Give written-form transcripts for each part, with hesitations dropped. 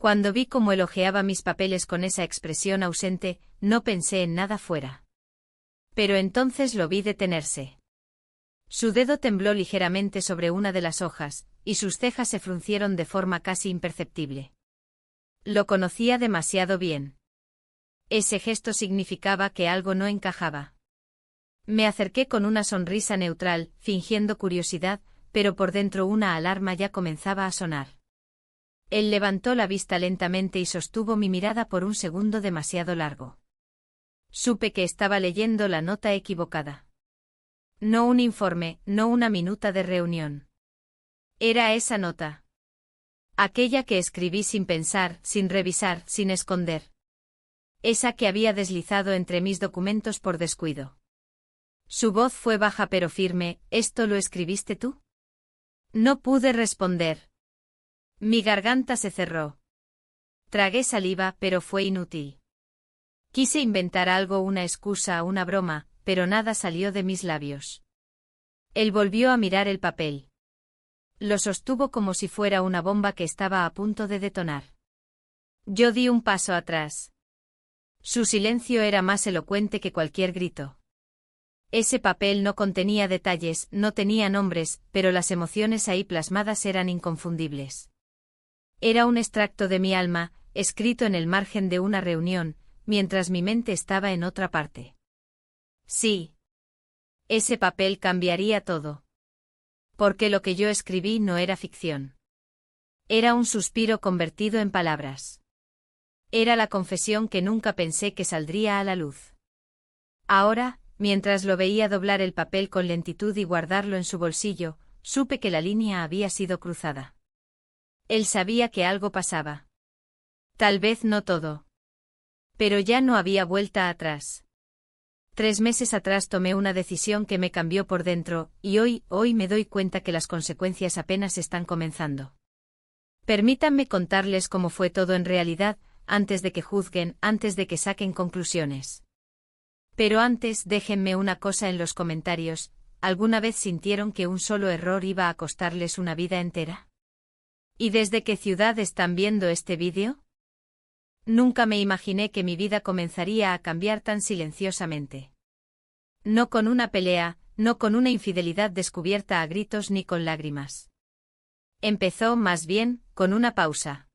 Cuando vi cómo él hojeaba mis papeles con esa expresión ausente, no pensé en nada fuera. Pero entonces lo vi detenerse. Su dedo tembló ligeramente sobre una de las hojas, y sus cejas se fruncieron de forma casi imperceptible. Lo conocía demasiado bien. Ese gesto significaba que algo no encajaba. Me acerqué con una sonrisa neutral, fingiendo curiosidad, pero por dentro una alarma ya comenzaba a sonar. Él levantó la vista lentamente y sostuvo mi mirada por un segundo demasiado largo. Supe que estaba leyendo la nota equivocada. No un informe, no una minuta de reunión. Era esa nota. Aquella que escribí sin pensar, sin revisar, sin esconder. Esa que había deslizado entre mis documentos por descuido. Su voz fue baja pero firme. ¿Esto lo escribiste tú? No pude responder. Mi garganta se cerró. Tragué saliva, pero fue inútil. Quise inventar algo, una excusa, una broma, pero nada salió de mis labios. Él volvió a mirar el papel. Lo sostuvo como si fuera una bomba que estaba a punto de detonar. Yo di un paso atrás. Su silencio era más elocuente que cualquier grito. Ese papel no contenía detalles, no tenía nombres, pero las emociones ahí plasmadas eran inconfundibles. Era un extracto de mi alma, escrito en el margen de una reunión, mientras mi mente estaba en otra parte. Sí. Ese papel cambiaría todo. Porque lo que yo escribí no era ficción. Era un suspiro convertido en palabras. Era la confesión que nunca pensé que saldría a la luz. Ahora, mientras lo veía doblar el papel con lentitud y guardarlo en su bolsillo, supe que la línea había sido cruzada. Él sabía que algo pasaba. Tal vez no todo. Pero ya no había vuelta atrás. 3 meses atrás tomé una decisión que me cambió por dentro, y hoy me doy cuenta que las consecuencias apenas están comenzando. Permítanme contarles cómo fue todo en realidad, antes de que juzguen, antes de que saquen conclusiones. Pero antes déjenme una cosa en los comentarios. ¿Alguna vez sintieron que un solo error iba a costarles una vida entera? ¿Y desde qué ciudad están viendo este vídeo? Nunca me imaginé que mi vida comenzaría a cambiar tan silenciosamente. No con una pelea, no con una infidelidad descubierta a gritos ni con lágrimas. Empezó, más bien, con una pausa.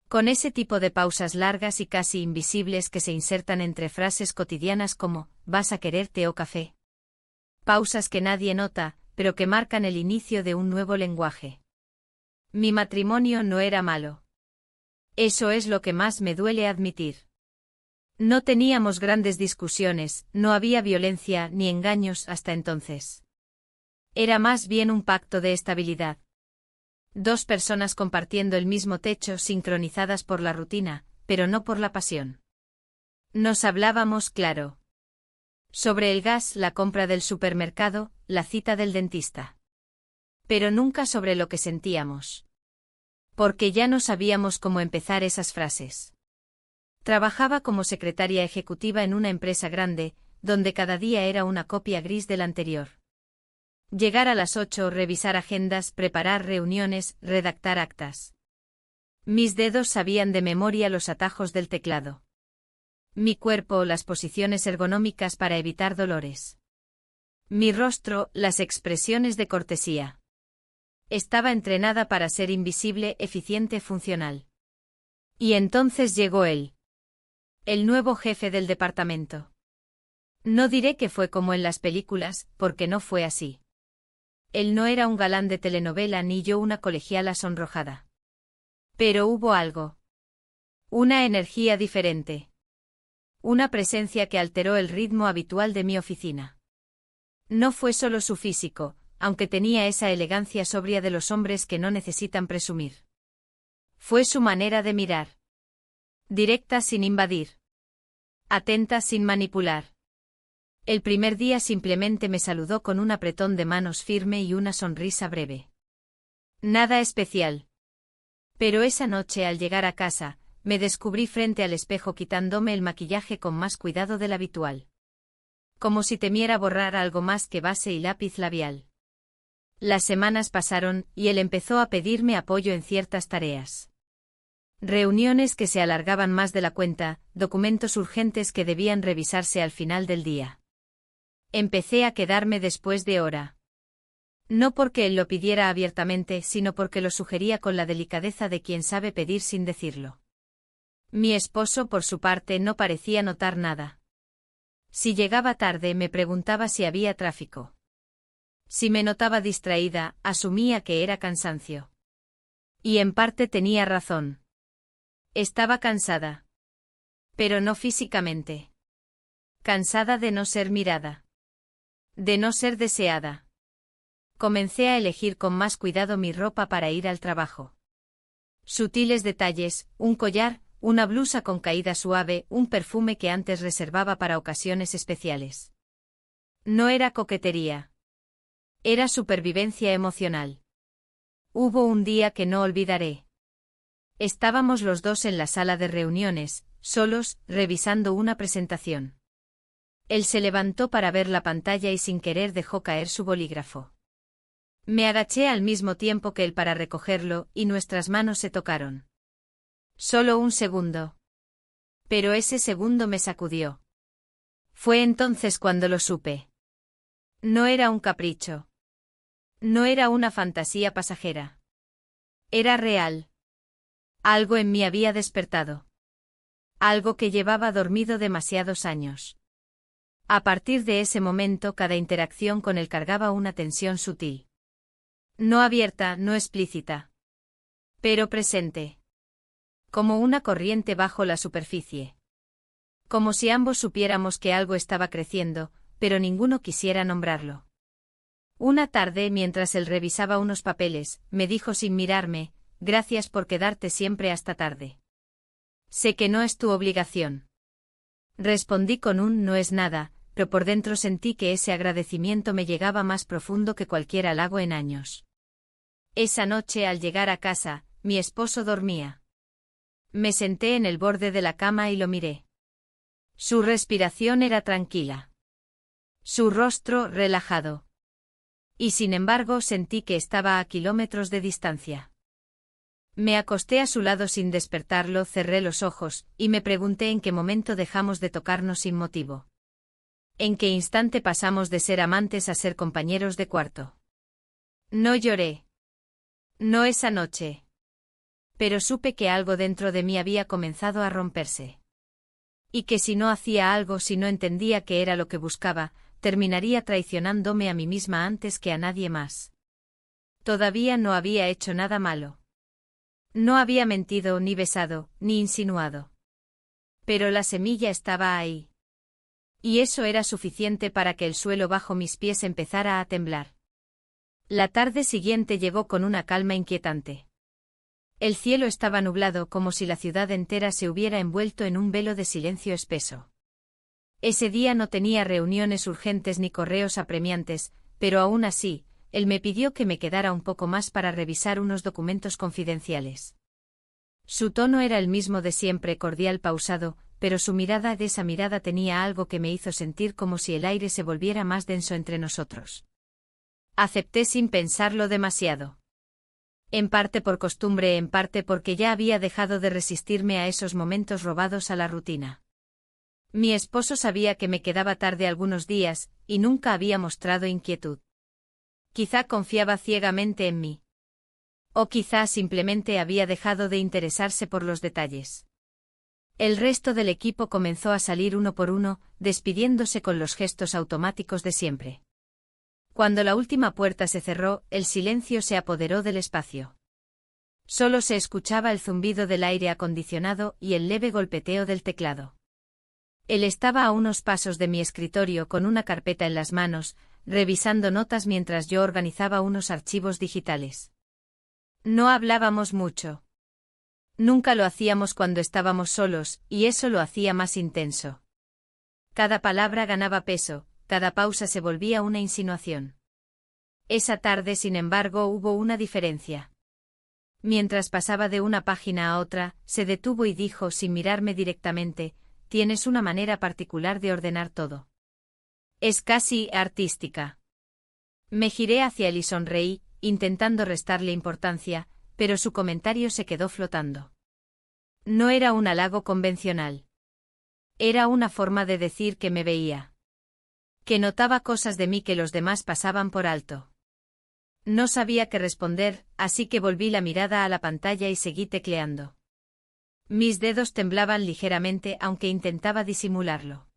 Con ese tipo de pausas largas y casi invisibles que se insertan entre frases cotidianas como, ¿vas a querer té o café? Pausas que nadie nota, pero que marcan el inicio de un nuevo lenguaje. Mi matrimonio no era malo. Eso es lo que más me duele admitir. No teníamos grandes discusiones, no había violencia ni engaños hasta entonces. Era más bien un pacto de estabilidad. 2 personas compartiendo el mismo techo, sincronizadas por la rutina, pero no por la pasión. Nos hablábamos claro. Sobre el gas, la compra del supermercado, la cita del dentista. Pero nunca sobre lo que sentíamos. Porque ya no sabíamos cómo empezar esas frases. Trabajaba como secretaria ejecutiva en una empresa grande, donde cada día era una copia gris del anterior. Llegar a las 8, revisar agendas, preparar reuniones, redactar actas. Mis dedos sabían de memoria los atajos del teclado. Mi cuerpo, las posiciones ergonómicas para evitar dolores. Mi rostro, las expresiones de cortesía. Estaba entrenada para ser invisible, eficiente, funcional. Y entonces llegó él. El nuevo jefe del departamento. No diré que fue como en las películas, porque no fue así. Él no era un galán de telenovela ni yo una colegiala sonrojada. Pero hubo algo. Una energía diferente. Una presencia que alteró el ritmo habitual de mi oficina. No fue solo su físico, aunque tenía esa elegancia sobria de los hombres que no necesitan presumir. Fue su manera de mirar. Directa sin invadir. Atenta sin manipular. El primer día simplemente me saludó con un apretón de manos firme y una sonrisa breve. Nada especial. Pero esa noche al llegar a casa, me descubrí frente al espejo quitándome el maquillaje con más cuidado del habitual. Como si temiera borrar algo más que base y lápiz labial. Las semanas pasaron, y él empezó a pedirme apoyo en ciertas tareas. Reuniones que se alargaban más de la cuenta, documentos urgentes que debían revisarse al final del día. Empecé a quedarme después de hora. No porque él lo pidiera abiertamente, sino porque lo sugería con la delicadeza de quien sabe pedir sin decirlo. Mi esposo, por su parte, no parecía notar nada. Si llegaba tarde, me preguntaba si había tráfico. Si me notaba distraída, asumía que era cansancio. Y en parte tenía razón. Estaba cansada. Pero no físicamente. Cansada de no ser mirada. De no ser deseada. Comencé a elegir con más cuidado mi ropa para ir al trabajo. Sutiles detalles, un collar, una blusa con caída suave, un perfume que antes reservaba para ocasiones especiales. No era coquetería. Era supervivencia emocional. Hubo un día que no olvidaré. Estábamos los dos en la sala de reuniones, solos, revisando una presentación. Él se levantó para ver la pantalla y sin querer dejó caer su bolígrafo. Me agaché al mismo tiempo que él para recogerlo, y nuestras manos se tocaron. Solo un segundo. Pero ese segundo me sacudió. Fue entonces cuando lo supe. No era un capricho. No era una fantasía pasajera. Era real. Algo en mí había despertado. Algo que llevaba dormido demasiados años. A partir de ese momento cada interacción con él cargaba una tensión sutil. No abierta, no explícita. Pero presente. Como una corriente bajo la superficie. Como si ambos supiéramos que algo estaba creciendo, pero ninguno quisiera nombrarlo. Una tarde, mientras él revisaba unos papeles, me dijo sin mirarme, «Gracias por quedarte siempre hasta tarde. Sé que no es tu obligación». Respondí con un «no es nada», pero por dentro sentí que ese agradecimiento me llegaba más profundo que cualquier halago en años. Esa noche, al llegar a casa, mi esposo dormía. Me senté en el borde de la cama y lo miré. Su respiración era tranquila. Su rostro relajado. Y sin embargo sentí que estaba a kilómetros de distancia. Me acosté a su lado sin despertarlo, cerré los ojos, y me pregunté en qué momento dejamos de tocarnos sin motivo. ¿En qué instante pasamos de ser amantes a ser compañeros de cuarto? No lloré. No esa noche. Pero supe que algo dentro de mí había comenzado a romperse. Y que si no hacía algo, si no entendía qué era lo que buscaba, terminaría traicionándome a mí misma antes que a nadie más. Todavía no había hecho nada malo. No había mentido, ni besado, ni insinuado. Pero la semilla estaba ahí. Y eso era suficiente para que el suelo bajo mis pies empezara a temblar. La tarde siguiente llegó con una calma inquietante. El cielo estaba nublado como si la ciudad entera se hubiera envuelto en un velo de silencio espeso. Ese día no tenía reuniones urgentes ni correos apremiantes, pero aún así, él me pidió que me quedara un poco más para revisar unos documentos confidenciales. Su tono era el mismo de siempre, cordial, pausado, pero su mirada, de esa mirada tenía algo que me hizo sentir como si el aire se volviera más denso entre nosotros. Acepté sin pensarlo demasiado. En parte por costumbre, en parte porque ya había dejado de resistirme a esos momentos robados a la rutina. Mi esposo sabía que me quedaba tarde algunos días, y nunca había mostrado inquietud. Quizá confiaba ciegamente en mí. O quizá simplemente había dejado de interesarse por los detalles. El resto del equipo comenzó a salir uno por uno, despidiéndose con los gestos automáticos de siempre. Cuando la última puerta se cerró, el silencio se apoderó del espacio. Solo se escuchaba el zumbido del aire acondicionado y el leve golpeteo del teclado. Él estaba a unos pasos de mi escritorio con una carpeta en las manos, revisando notas mientras yo organizaba unos archivos digitales. No hablábamos mucho. Nunca lo hacíamos cuando estábamos solos, y eso lo hacía más intenso. Cada palabra ganaba peso, cada pausa se volvía una insinuación. Esa tarde, sin embargo, hubo una diferencia. Mientras pasaba de una página a otra, se detuvo y dijo sin mirarme directamente, «Tienes una manera particular de ordenar todo. Es casi artística». Me giré hacia él y sonreí, intentando restarle importancia, pero su comentario se quedó flotando. No era un halago convencional. Era una forma de decir que me veía. Que notaba cosas de mí que los demás pasaban por alto. No sabía qué responder, así que volví la mirada a la pantalla y seguí tecleando. Mis dedos temblaban ligeramente aunque intentaba disimularlo.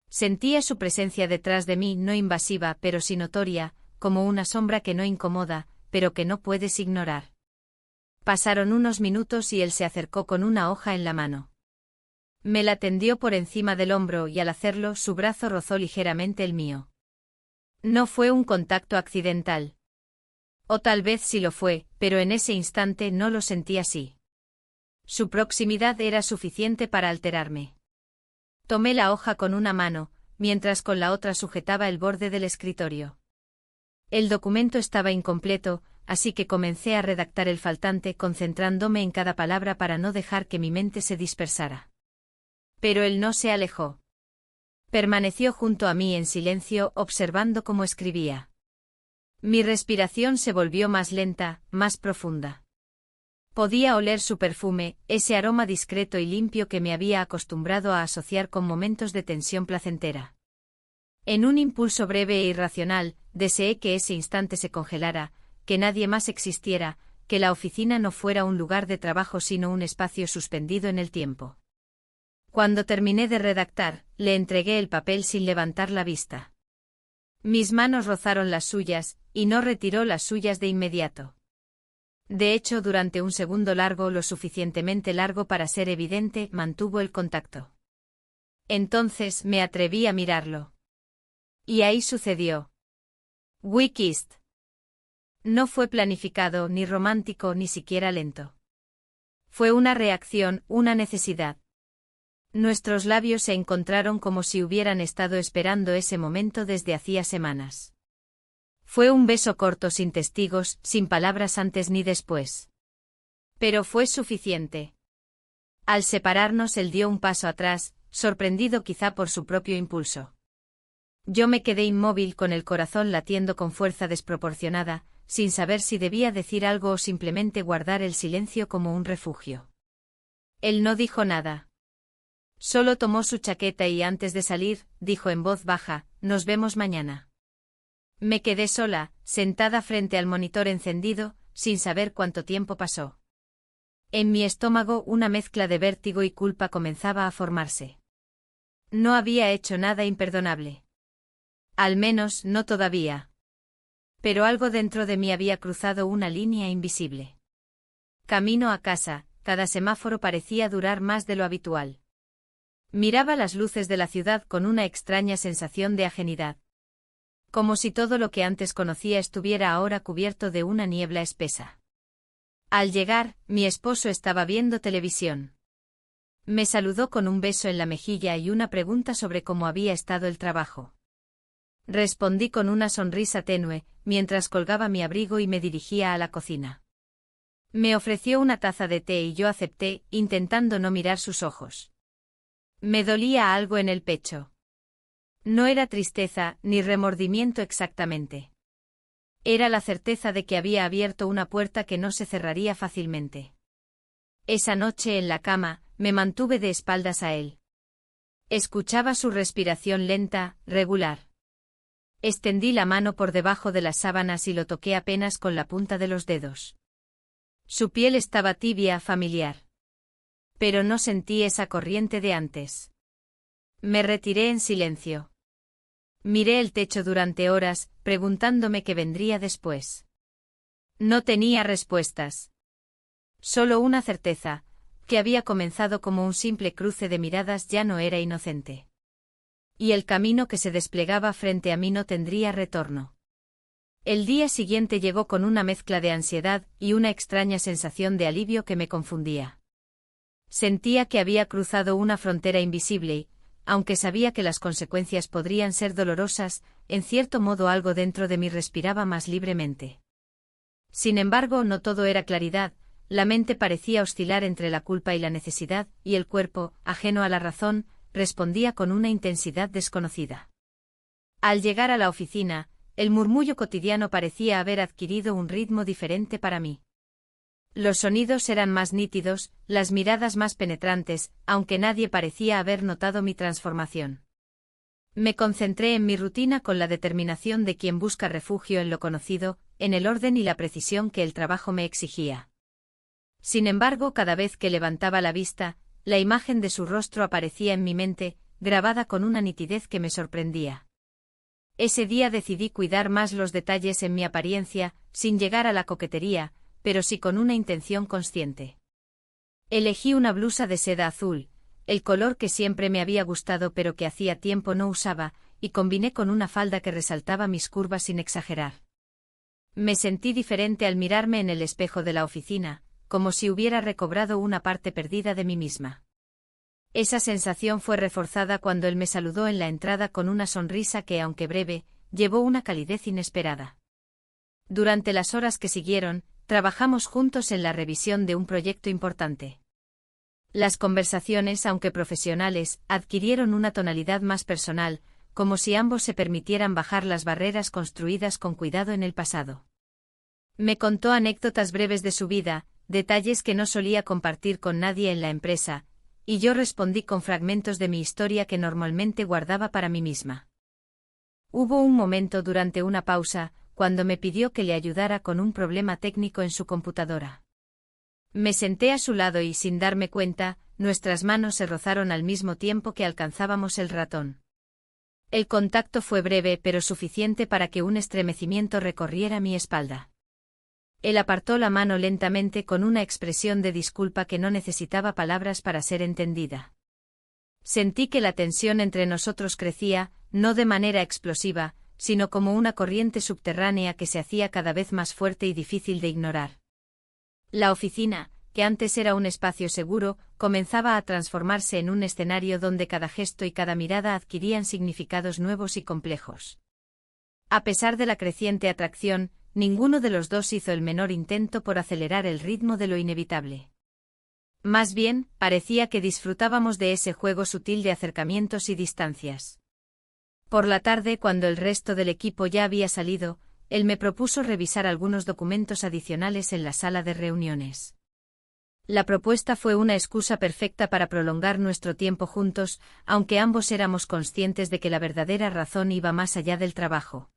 Sentía su presencia detrás de mí, no invasiva pero sí notoria, como una sombra que no incomoda, pero que no puedes ignorar. Pasaron unos minutos y él se acercó con una hoja en la mano. Me la tendió por encima del hombro y al hacerlo su brazo rozó ligeramente el mío. No fue un contacto accidental. O tal vez sí lo fue, pero en ese instante no lo sentí así. Su proximidad era suficiente para alterarme. Tomé la hoja con una mano, mientras con la otra sujetaba el borde del escritorio. El documento estaba incompleto, así que comencé a redactar el faltante concentrándome en cada palabra para no dejar que mi mente se dispersara. Pero él no se alejó. Permaneció junto a mí en silencio observando cómo escribía. Mi respiración se volvió más lenta, más profunda. Podía oler su perfume, ese aroma discreto y limpio que me había acostumbrado a asociar con momentos de tensión placentera. En un impulso breve e irracional, deseé que ese instante se congelara, que nadie más existiera, que la oficina no fuera un lugar de trabajo sino un espacio suspendido en el tiempo. Cuando terminé de redactar, le entregué el papel sin levantar la vista. Mis manos rozaron las suyas, y no retiró las suyas de inmediato. De hecho, durante un segundo largo, lo suficientemente largo para ser evidente, mantuvo el contacto. Entonces me atreví a mirarlo. Y ahí sucedió. We kissed. No fue planificado, ni romántico, ni siquiera lento. Fue una reacción, una necesidad. Nuestros labios se encontraron como si hubieran estado esperando ese momento desde hacía semanas. Fue un beso corto sin testigos, sin palabras antes ni después. Pero fue suficiente. Al separarnos él dio un paso atrás, sorprendido quizá por su propio impulso. Yo me quedé inmóvil con el corazón latiendo con fuerza desproporcionada, sin saber si debía decir algo o simplemente guardar el silencio como un refugio. Él no dijo nada. Solo tomó su chaqueta y antes de salir, dijo en voz baja, «Nos vemos mañana». Me quedé sola, sentada frente al monitor encendido, sin saber cuánto tiempo pasó. En mi estómago una mezcla de vértigo y culpa comenzaba a formarse. No había hecho nada imperdonable. Al menos no todavía. Pero algo dentro de mí había cruzado una línea invisible. Camino a casa, cada semáforo parecía durar más de lo habitual. Miraba las luces de la ciudad con una extraña sensación de ajenidad. Como si todo lo que antes conocía estuviera ahora cubierto de una niebla espesa. Al llegar, mi esposo estaba viendo televisión. Me saludó con un beso en la mejilla y una pregunta sobre cómo había estado el trabajo. Respondí con una sonrisa tenue, mientras colgaba mi abrigo y me dirigía a la cocina. Me ofreció una taza de té y yo acepté, intentando no mirar sus ojos. Me dolía algo en el pecho. No era tristeza, ni remordimiento exactamente. Era la certeza de que había abierto una puerta que no se cerraría fácilmente. Esa noche en la cama, me mantuve de espaldas a él. Escuchaba su respiración lenta, regular. Extendí la mano por debajo de las sábanas y lo toqué apenas con la punta de los dedos. Su piel estaba tibia, familiar. Pero no sentí esa corriente de antes. Me retiré en silencio. Miré el techo durante horas, preguntándome qué vendría después. No tenía respuestas. Solo una certeza, que había comenzado como un simple cruce de miradas ya no era inocente. Y el camino que se desplegaba frente a mí no tendría retorno. El día siguiente llegó con una mezcla de ansiedad y una extraña sensación de alivio que me confundía. Sentía que había cruzado una frontera invisible y, aunque sabía que las consecuencias podrían ser dolorosas, en cierto modo algo dentro de mí respiraba más libremente. Sin embargo, no todo era claridad, la mente parecía oscilar entre la culpa y la necesidad, y el cuerpo, ajeno a la razón, respondía con una intensidad desconocida. Al llegar a la oficina, el murmullo cotidiano parecía haber adquirido un ritmo diferente para mí. Los sonidos eran más nítidos, las miradas más penetrantes, aunque nadie parecía haber notado mi transformación. Me concentré en mi rutina con la determinación de quien busca refugio en lo conocido, en el orden y la precisión que el trabajo me exigía. Sin embargo, cada vez que levantaba la vista, la imagen de su rostro aparecía en mi mente, grabada con una nitidez que me sorprendía. Ese día decidí cuidar más los detalles en mi apariencia, sin llegar a la coquetería, pero sí con una intención consciente. Elegí una blusa de seda azul, el color que siempre me había gustado pero que hacía tiempo no usaba, y combiné con una falda que resaltaba mis curvas sin exagerar. Me sentí diferente al mirarme en el espejo de la oficina, como si hubiera recobrado una parte perdida de mí misma. Esa sensación fue reforzada cuando él me saludó en la entrada con una sonrisa que, aunque breve, llevó una calidez inesperada. Durante las horas que siguieron, trabajamos juntos en la revisión de un proyecto importante. Las conversaciones, aunque profesionales, adquirieron una tonalidad más personal, como si ambos se permitieran bajar las barreras construidas con cuidado en el pasado. Me contó anécdotas breves de su vida, detalles que no solía compartir con nadie en la empresa, y yo respondí con fragmentos de mi historia que normalmente guardaba para mí misma. Hubo un momento durante una pausa, cuando me pidió que le ayudara con un problema técnico en su computadora. Me senté a su lado y, sin darme cuenta, nuestras manos se rozaron al mismo tiempo que alcanzábamos el ratón. El contacto fue breve pero suficiente para que un estremecimiento recorriera mi espalda. Él apartó la mano lentamente con una expresión de disculpa que no necesitaba palabras para ser entendida. Sentí que la tensión entre nosotros crecía, no de manera explosiva, sino como una corriente subterránea que se hacía cada vez más fuerte y difícil de ignorar. La oficina, que antes era un espacio seguro, comenzaba a transformarse en un escenario donde cada gesto y cada mirada adquirían significados nuevos y complejos. A pesar de la creciente atracción, ninguno de los dos hizo el menor intento por acelerar el ritmo de lo inevitable. Más bien, parecía que disfrutábamos de ese juego sutil de acercamientos y distancias. Por la tarde, cuando el resto del equipo ya había salido, él me propuso revisar algunos documentos adicionales en la sala de reuniones. La propuesta fue una excusa perfecta para prolongar nuestro tiempo juntos, aunque ambos éramos conscientes de que la verdadera razón iba más allá del trabajo.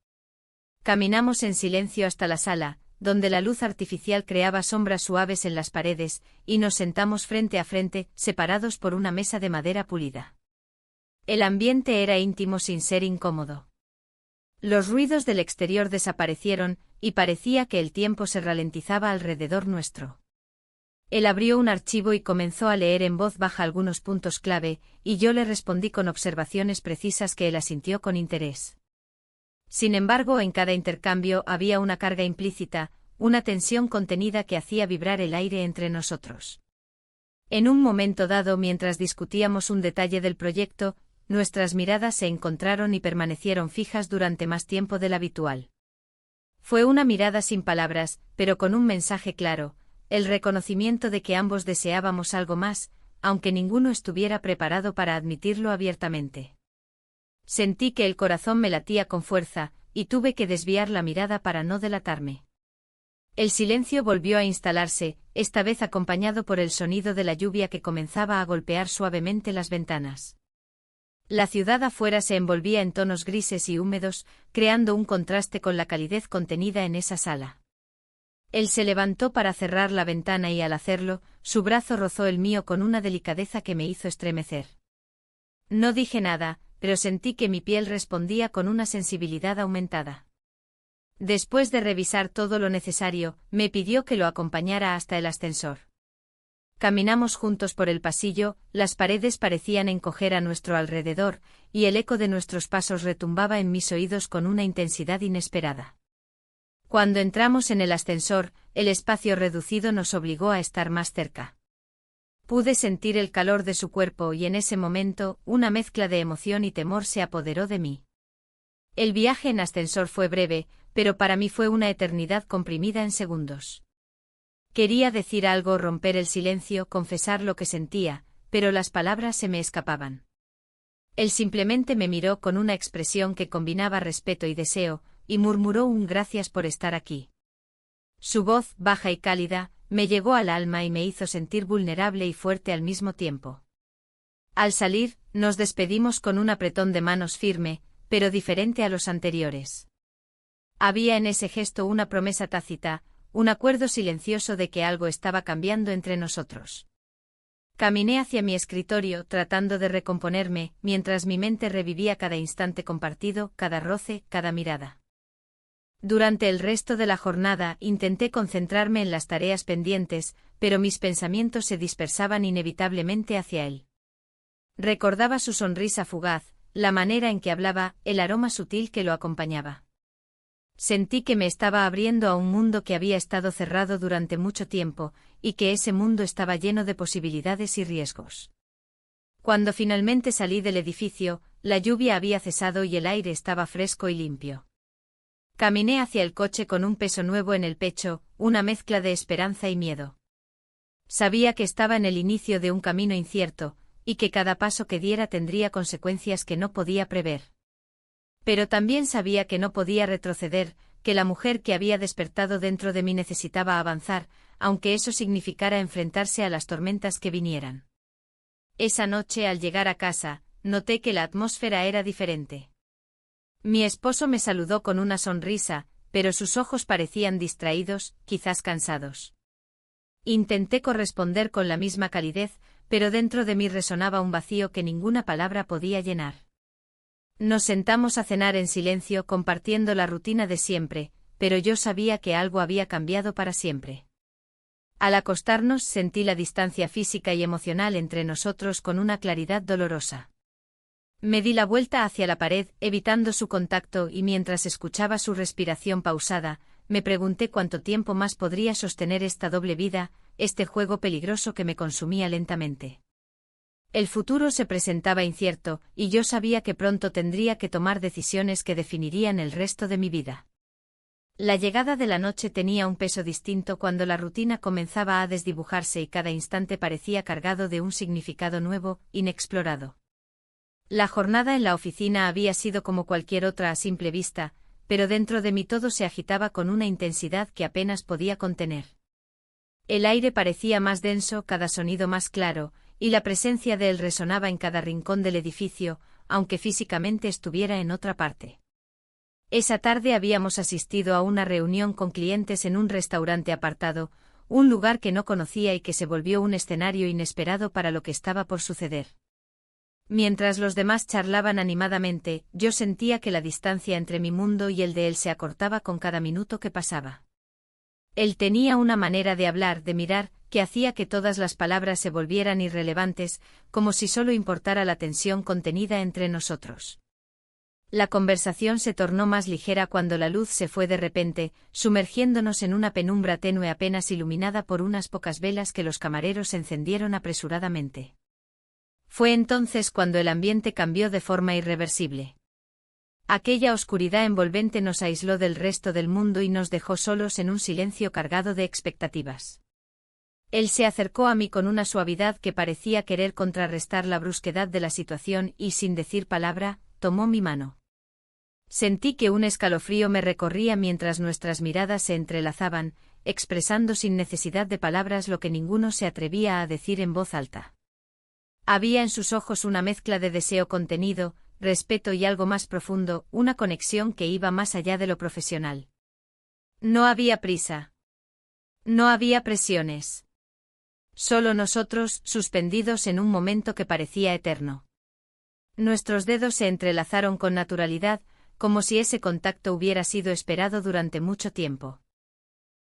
Caminamos en silencio hasta la sala, donde la luz artificial creaba sombras suaves en las paredes, y nos sentamos frente a frente, separados por una mesa de madera pulida. El ambiente era íntimo sin ser incómodo. Los ruidos del exterior desaparecieron, y parecía que el tiempo se ralentizaba alrededor nuestro. Él abrió un archivo y comenzó a leer en voz baja algunos puntos clave, y yo le respondí con observaciones precisas que él asintió con interés. Sin embargo, en cada intercambio había una carga implícita, una tensión contenida que hacía vibrar el aire entre nosotros. En un momento dado, mientras discutíamos un detalle del proyecto, nuestras miradas se encontraron y permanecieron fijas durante más tiempo del habitual. Fue una mirada sin palabras, pero con un mensaje claro, el reconocimiento de que ambos deseábamos algo más, aunque ninguno estuviera preparado para admitirlo abiertamente. Sentí que el corazón me latía con fuerza, y tuve que desviar la mirada para no delatarme. El silencio volvió a instalarse, esta vez acompañado por el sonido de la lluvia que comenzaba a golpear suavemente las ventanas. La ciudad afuera se envolvía en tonos grises y húmedos, creando un contraste con la calidez contenida en esa sala. Él se levantó para cerrar la ventana y al hacerlo, su brazo rozó el mío con una delicadeza que me hizo estremecer. No dije nada, pero sentí que mi piel respondía con una sensibilidad aumentada. Después de revisar todo lo necesario, me pidió que lo acompañara hasta el ascensor. Caminamos juntos por el pasillo, las paredes parecían encoger a nuestro alrededor, y el eco de nuestros pasos retumbaba en mis oídos con una intensidad inesperada. Cuando entramos en el ascensor, el espacio reducido nos obligó a estar más cerca. Pude sentir el calor de su cuerpo y en ese momento, una mezcla de emoción y temor se apoderó de mí. El viaje en ascensor fue breve, pero para mí fue una eternidad comprimida en segundos. Quería decir algo, romper el silencio, confesar lo que sentía, pero las palabras se me escapaban. Él simplemente me miró con una expresión que combinaba respeto y deseo, y murmuró un gracias por estar aquí. Su voz, baja y cálida, me llegó al alma y me hizo sentir vulnerable y fuerte al mismo tiempo. Al salir, nos despedimos con un apretón de manos firme, pero diferente a los anteriores. Había en ese gesto una promesa tácita, un acuerdo silencioso de que algo estaba cambiando entre nosotros. Caminé hacia mi escritorio, tratando de recomponerme, mientras mi mente revivía cada instante compartido, cada roce, cada mirada. Durante el resto de la jornada intenté concentrarme en las tareas pendientes, pero mis pensamientos se dispersaban inevitablemente hacia él. Recordaba su sonrisa fugaz, la manera en que hablaba, el aroma sutil que lo acompañaba. Sentí que me estaba abriendo a un mundo que había estado cerrado durante mucho tiempo, y que ese mundo estaba lleno de posibilidades y riesgos. Cuando finalmente salí del edificio, la lluvia había cesado y el aire estaba fresco y limpio. Caminé hacia el coche con un peso nuevo en el pecho, una mezcla de esperanza y miedo. Sabía que estaba en el inicio de un camino incierto, y que cada paso que diera tendría consecuencias que no podía prever. Pero también sabía que no podía retroceder, que la mujer que había despertado dentro de mí necesitaba avanzar, aunque eso significara enfrentarse a las tormentas que vinieran. Esa noche, al llegar a casa, noté que la atmósfera era diferente. Mi esposo me saludó con una sonrisa, pero sus ojos parecían distraídos, quizás cansados. Intenté corresponder con la misma calidez, pero dentro de mí resonaba un vacío que ninguna palabra podía llenar. Nos sentamos a cenar en silencio compartiendo la rutina de siempre, pero yo sabía que algo había cambiado para siempre. Al acostarnos sentí la distancia física y emocional entre nosotros con una claridad dolorosa. Me di la vuelta hacia la pared, evitando su contacto, y mientras escuchaba su respiración pausada, me pregunté cuánto tiempo más podría sostener esta doble vida, este juego peligroso que me consumía lentamente. El futuro se presentaba incierto, y yo sabía que pronto tendría que tomar decisiones que definirían el resto de mi vida. La llegada de la noche tenía un peso distinto cuando la rutina comenzaba a desdibujarse y cada instante parecía cargado de un significado nuevo, inexplorado. La jornada en la oficina había sido como cualquier otra a simple vista, pero dentro de mí todo se agitaba con una intensidad que apenas podía contener. El aire parecía más denso, cada sonido más claro, y la presencia de él resonaba en cada rincón del edificio, aunque físicamente estuviera en otra parte. Esa tarde habíamos asistido a una reunión con clientes en un restaurante apartado, un lugar que no conocía y que se volvió un escenario inesperado para lo que estaba por suceder. Mientras los demás charlaban animadamente, yo sentía que la distancia entre mi mundo y el de él se acortaba con cada minuto que pasaba. Él tenía una manera de hablar, de mirar, que hacía que todas las palabras se volvieran irrelevantes, como si solo importara la tensión contenida entre nosotros. La conversación se tornó más ligera cuando la luz se fue de repente, sumergiéndonos en una penumbra tenue apenas iluminada por unas pocas velas que los camareros encendieron apresuradamente. Fue entonces cuando el ambiente cambió de forma irreversible. Aquella oscuridad envolvente nos aisló del resto del mundo y nos dejó solos en un silencio cargado de expectativas. Él se acercó a mí con una suavidad que parecía querer contrarrestar la brusquedad de la situación y, sin decir palabra, tomó mi mano. Sentí que un escalofrío me recorría mientras nuestras miradas se entrelazaban, expresando sin necesidad de palabras lo que ninguno se atrevía a decir en voz alta. Había en sus ojos una mezcla de deseo contenido, respeto y algo más profundo, una conexión que iba más allá de lo profesional. No había prisa. No había presiones. Solo nosotros, suspendidos en un momento que parecía eterno. Nuestros dedos se entrelazaron con naturalidad, como si ese contacto hubiera sido esperado durante mucho tiempo.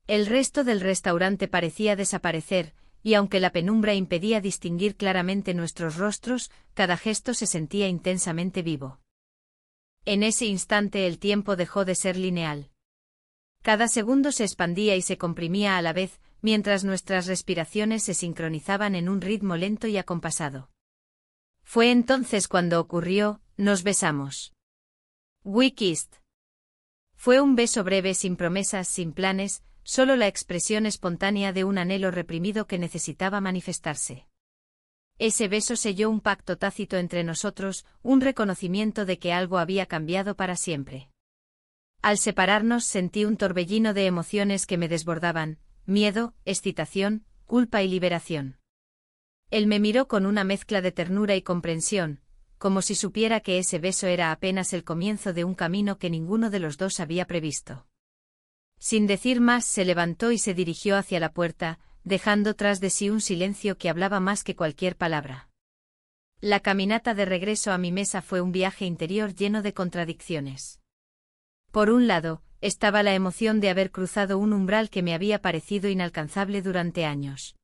El resto del restaurante parecía desaparecer, y aunque la penumbra impedía distinguir claramente nuestros rostros, cada gesto se sentía intensamente vivo. En ese instante el tiempo dejó de ser lineal. Cada segundo se expandía y se comprimía a la vez, mientras nuestras respiraciones se sincronizaban en un ritmo lento y acompasado. Fue entonces cuando ocurrió, nos besamos. We kissed. Fue un beso breve, sin promesas, sin planes, solo la expresión espontánea de un anhelo reprimido que necesitaba manifestarse. Ese beso selló un pacto tácito entre nosotros, un reconocimiento de que algo había cambiado para siempre. Al separarnos sentí un torbellino de emociones que me desbordaban, miedo, excitación, culpa y liberación. Él me miró con una mezcla de ternura y comprensión, como si supiera que ese beso era apenas el comienzo de un camino que ninguno de los dos había previsto. Sin decir más, se levantó y se dirigió hacia la puerta, dejando tras de sí un silencio que hablaba más que cualquier palabra. La caminata de regreso a mi mesa fue un viaje interior lleno de contradicciones. Por un lado, estaba la emoción de haber cruzado un umbral que me había parecido inalcanzable durante años.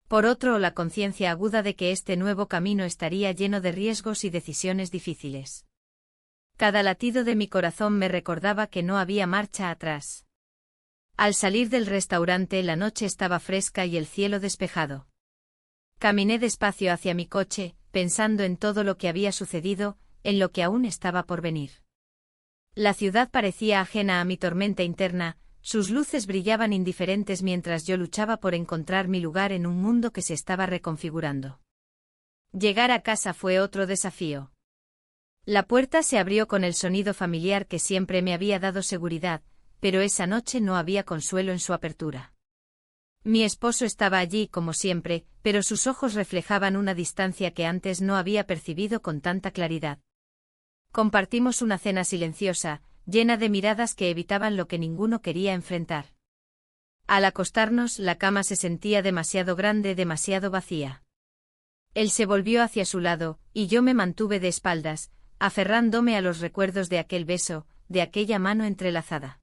Por otro, la conciencia aguda de que este nuevo camino estaría lleno de riesgos y decisiones difíciles. Cada latido de mi corazón me recordaba que no había marcha atrás. Al salir del restaurante, la noche estaba fresca y el cielo despejado. Caminé despacio hacia mi coche, pensando en todo lo que había sucedido, en lo que aún estaba por venir. La ciudad parecía ajena a mi tormenta interna, sus luces brillaban indiferentes mientras yo luchaba por encontrar mi lugar en un mundo que se estaba reconfigurando. Llegar a casa fue otro desafío. La puerta se abrió con el sonido familiar que siempre me había dado seguridad, pero esa noche no había consuelo en su apertura. Mi esposo estaba allí como siempre, pero sus ojos reflejaban una distancia que antes no había percibido con tanta claridad. Compartimos una cena silenciosa, llena de miradas que evitaban lo que ninguno quería enfrentar. Al acostarnos, la cama se sentía demasiado grande, demasiado vacía. Él se volvió hacia su lado, y yo me mantuve de espaldas, aferrándome a los recuerdos de aquel beso, de aquella mano entrelazada.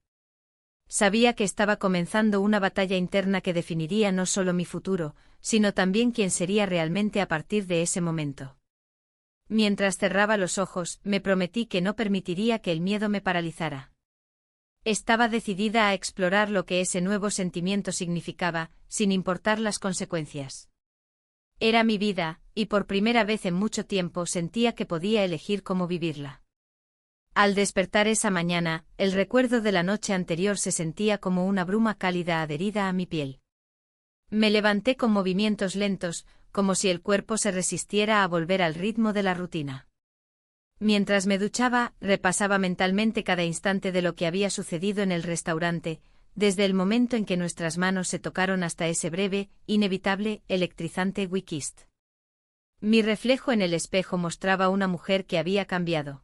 Sabía que estaba comenzando una batalla interna que definiría no solo mi futuro, sino también quién sería realmente a partir de ese momento. Mientras cerraba los ojos, me prometí que no permitiría que el miedo me paralizara. Estaba decidida a explorar lo que ese nuevo sentimiento significaba, sin importar las consecuencias. Era mi vida, y por primera vez en mucho tiempo sentía que podía elegir cómo vivirla. Al despertar esa mañana, el recuerdo de la noche anterior se sentía como una bruma cálida adherida a mi piel. Me levanté con movimientos lentos, como si el cuerpo se resistiera a volver al ritmo de la rutina. Mientras me duchaba, repasaba mentalmente cada instante de lo que había sucedido en el restaurante, desde el momento en que nuestras manos se tocaron hasta ese breve, inevitable, electrizante "we kissed". Mi reflejo en el espejo mostraba una mujer que había cambiado.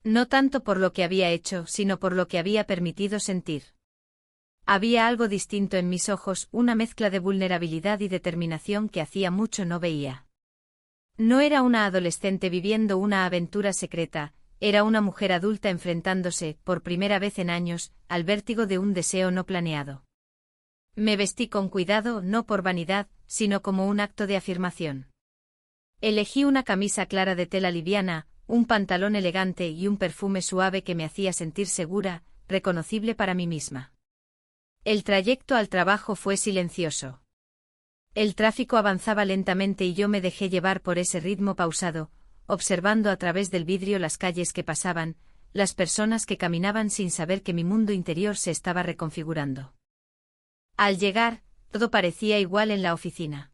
No tanto por lo que había hecho, sino por lo que había permitido sentir. Había algo distinto en mis ojos, una mezcla de vulnerabilidad y determinación que hacía mucho no veía. No era una adolescente viviendo una aventura secreta, era una mujer adulta enfrentándose, por primera vez en años, al vértigo de un deseo no planeado. Me vestí con cuidado, no por vanidad, sino como un acto de afirmación. Elegí una camisa clara de tela liviana, un pantalón elegante y un perfume suave que me hacía sentir segura, reconocible para mí misma. El trayecto al trabajo fue silencioso. El tráfico avanzaba lentamente y yo me dejé llevar por ese ritmo pausado, observando a través del vidrio las calles que pasaban, las personas que caminaban sin saber que mi mundo interior se estaba reconfigurando. Al llegar, todo parecía igual en la oficina.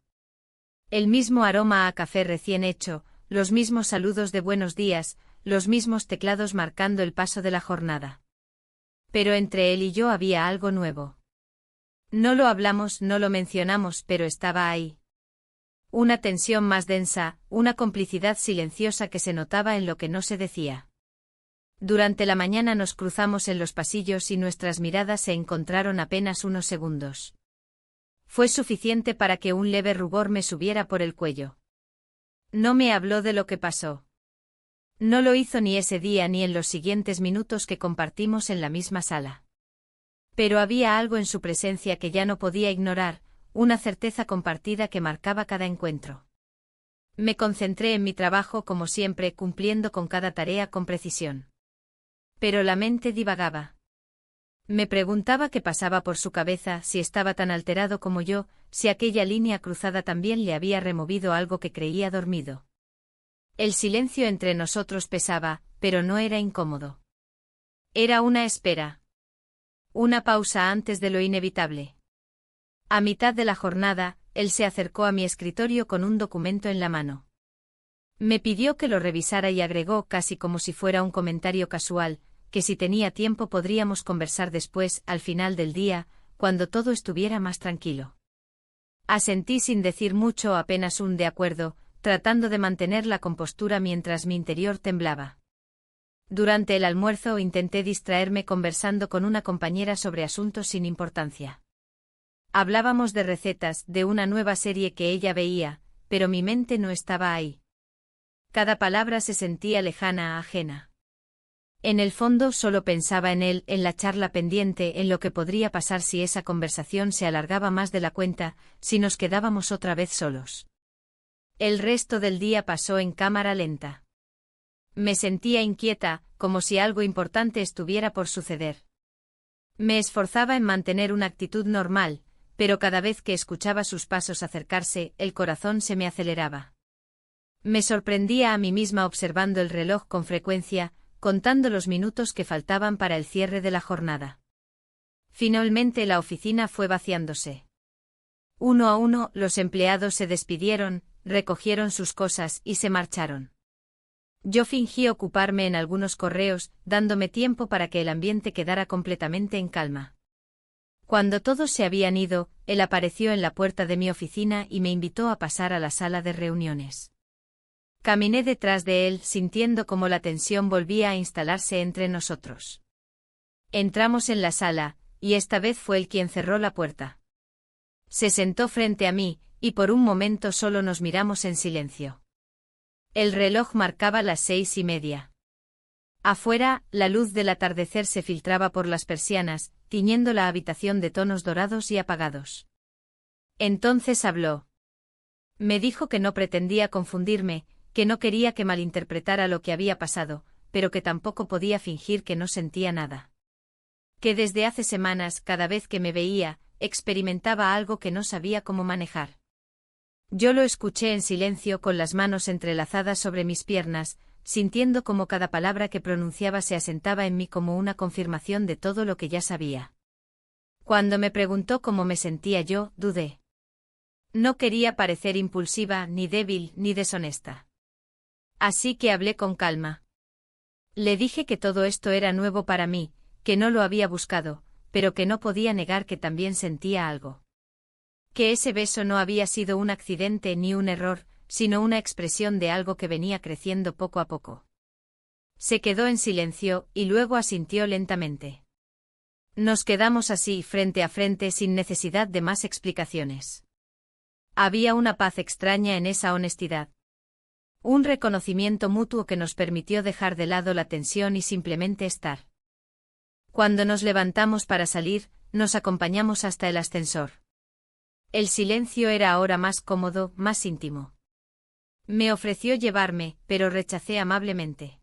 El mismo aroma a café recién hecho, los mismos saludos de buenos días, los mismos teclados marcando el paso de la jornada. Pero entre él y yo había algo nuevo. No lo hablamos, no lo mencionamos, pero estaba ahí. Una tensión más densa, una complicidad silenciosa que se notaba en lo que no se decía. Durante la mañana nos cruzamos en los pasillos y nuestras miradas se encontraron apenas unos segundos. Fue suficiente para que un leve rubor me subiera por el cuello. No me habló de lo que pasó. No lo hizo ni ese día ni en los siguientes minutos que compartimos en la misma sala. Pero había algo en su presencia que ya no podía ignorar, una certeza compartida que marcaba cada encuentro. Me concentré en mi trabajo como siempre, cumpliendo con cada tarea con precisión. Pero la mente divagaba. Me preguntaba qué pasaba por su cabeza, si estaba tan alterado como yo, si aquella línea cruzada también le había removido algo que creía dormido. El silencio entre nosotros pesaba, pero no era incómodo. Era una espera. Una pausa antes de lo inevitable. A mitad de la jornada, él se acercó a mi escritorio con un documento en la mano. Me pidió que lo revisara y agregó, casi como si fuera un comentario casual, que si tenía tiempo podríamos conversar después, al final del día, cuando todo estuviera más tranquilo. Asentí sin decir mucho, apenas un de acuerdo, tratando de mantener la compostura mientras mi interior temblaba. Durante el almuerzo intenté distraerme conversando con una compañera sobre asuntos sin importancia. Hablábamos de recetas, de una nueva serie que ella veía, pero mi mente no estaba ahí. Cada palabra se sentía lejana, ajena. En el fondo solo pensaba en él, en la charla pendiente, en lo que podría pasar si esa conversación se alargaba más de la cuenta, si nos quedábamos otra vez solos. El resto del día pasó en cámara lenta. Me sentía inquieta, como si algo importante estuviera por suceder. Me esforzaba en mantener una actitud normal, pero cada vez que escuchaba sus pasos acercarse, el corazón se me aceleraba. Me sorprendía a mí misma observando el reloj con frecuencia, contando los minutos que faltaban para el cierre de la jornada. Finalmente la oficina fue vaciándose. Uno a uno, los empleados se despidieron, recogieron sus cosas y se marcharon. Yo fingí ocuparme en algunos correos, dándome tiempo para que el ambiente quedara completamente en calma. Cuando todos se habían ido, él apareció en la puerta de mi oficina y me invitó a pasar a la sala de reuniones. Caminé detrás de él, sintiendo cómo la tensión volvía a instalarse entre nosotros. Entramos en la sala, y esta vez fue él quien cerró la puerta. Se sentó frente a mí, y por un momento solo nos miramos en silencio. El reloj marcaba las 6:30. Afuera, la luz del atardecer se filtraba por las persianas, tiñendo la habitación de tonos dorados y apagados. Entonces habló. Me dijo que no pretendía confundirme, que no quería que malinterpretara lo que había pasado, pero que tampoco podía fingir que no sentía nada. Que desde hace semanas, cada vez que me veía, experimentaba algo que no sabía cómo manejar. Yo lo escuché en silencio con las manos entrelazadas sobre mis piernas, sintiendo cómo cada palabra que pronunciaba se asentaba en mí como una confirmación de todo lo que ya sabía. Cuando me preguntó cómo me sentía yo, dudé. No quería parecer impulsiva, ni débil, ni deshonesta. Así que hablé con calma. Le dije que todo esto era nuevo para mí, que no lo había buscado, pero que no podía negar que también sentía algo. Que ese beso no había sido un accidente ni un error, sino una expresión de algo que venía creciendo poco a poco. Se quedó en silencio, y luego asintió lentamente. Nos quedamos así, frente a frente, sin necesidad de más explicaciones. Había una paz extraña en esa honestidad. Un reconocimiento mutuo que nos permitió dejar de lado la tensión y simplemente estar. Cuando nos levantamos para salir, nos acompañamos hasta el ascensor. El silencio era ahora más cómodo, más íntimo. Me ofreció llevarme, pero rechacé amablemente.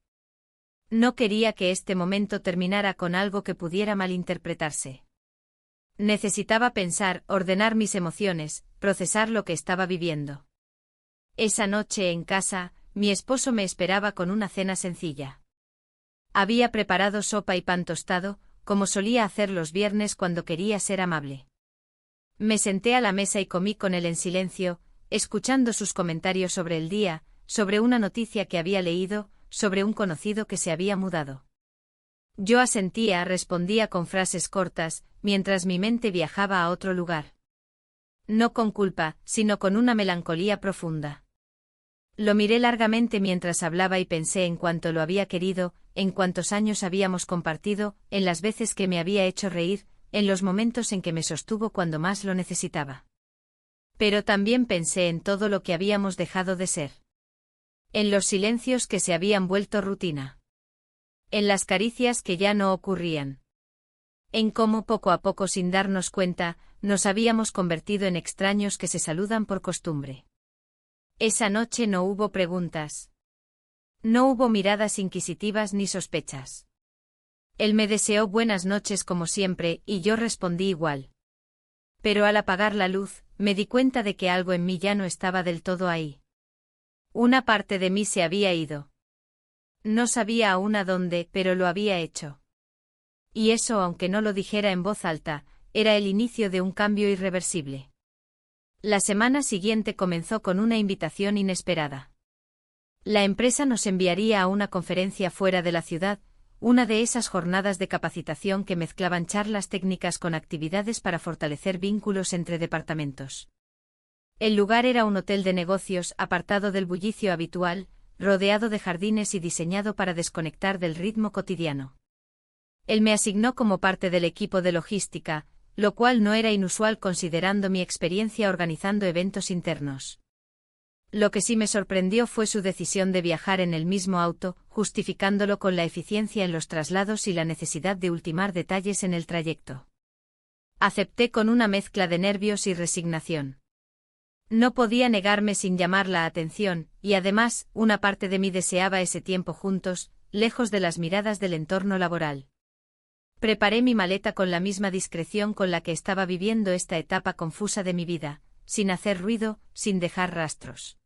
No quería que este momento terminara con algo que pudiera malinterpretarse. Necesitaba pensar, ordenar mis emociones, procesar lo que estaba viviendo. Esa noche en casa, mi esposo me esperaba con una cena sencilla. Había preparado sopa y pan tostado, como solía hacer los viernes cuando quería ser amable. Me senté a la mesa y comí con él en silencio, escuchando sus comentarios sobre el día, sobre una noticia que había leído, sobre un conocido que se había mudado. Yo asentía, respondía con frases cortas, mientras mi mente viajaba a otro lugar. No con culpa, sino con una melancolía profunda. Lo miré largamente mientras hablaba y pensé en cuánto lo había querido, en cuántos años habíamos compartido, en las veces que me había hecho reír, en los momentos en que me sostuvo cuando más lo necesitaba. Pero también pensé en todo lo que habíamos dejado de ser. En los silencios que se habían vuelto rutina. En las caricias que ya no ocurrían. En cómo poco a poco, sin darnos cuenta, nos habíamos convertido en extraños que se saludan por costumbre. Esa noche no hubo preguntas. No hubo miradas inquisitivas ni sospechas. Él me deseó buenas noches como siempre, y yo respondí igual. Pero al apagar la luz, me di cuenta de que algo en mí ya no estaba del todo ahí. Una parte de mí se había ido. No sabía aún a dónde, pero lo había hecho. Y eso, aunque no lo dijera en voz alta, era el inicio de un cambio irreversible. La semana siguiente comenzó con una invitación inesperada. La empresa nos enviaría a una conferencia fuera de la ciudad, una de esas jornadas de capacitación que mezclaban charlas técnicas con actividades para fortalecer vínculos entre departamentos. El lugar era un hotel de negocios apartado del bullicio habitual, rodeado de jardines y diseñado para desconectar del ritmo cotidiano. Él me asignó como parte del equipo de logística, lo cual no era inusual considerando mi experiencia organizando eventos internos. Lo que sí me sorprendió fue su decisión de viajar en el mismo auto, justificándolo con la eficiencia en los traslados y la necesidad de ultimar detalles en el trayecto. Acepté con una mezcla de nervios y resignación. No podía negarme sin llamar la atención, y además, una parte de mí deseaba ese tiempo juntos, lejos de las miradas del entorno laboral. Preparé mi maleta con la misma discreción con la que estaba viviendo esta etapa confusa de mi vida, sin hacer ruido, sin dejar rastros.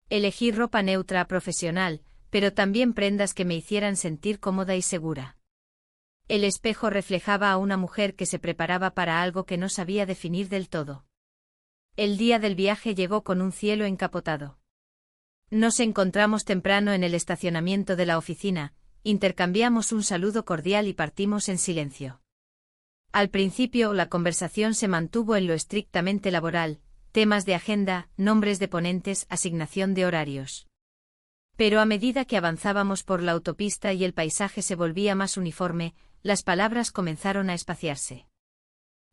Elegí ropa neutra profesional, pero también prendas que me hicieran sentir cómoda y segura. El espejo reflejaba a una mujer que se preparaba para algo que no sabía definir del todo. El día del viaje llegó con un cielo encapotado. Nos encontramos temprano en el estacionamiento de la oficina, intercambiamos un saludo cordial y partimos en silencio. Al principio la conversación se mantuvo en lo estrictamente laboral, temas de agenda, nombres de ponentes, asignación de horarios. Pero a medida que avanzábamos por la autopista y el paisaje se volvía más uniforme, las palabras comenzaron a espaciarse.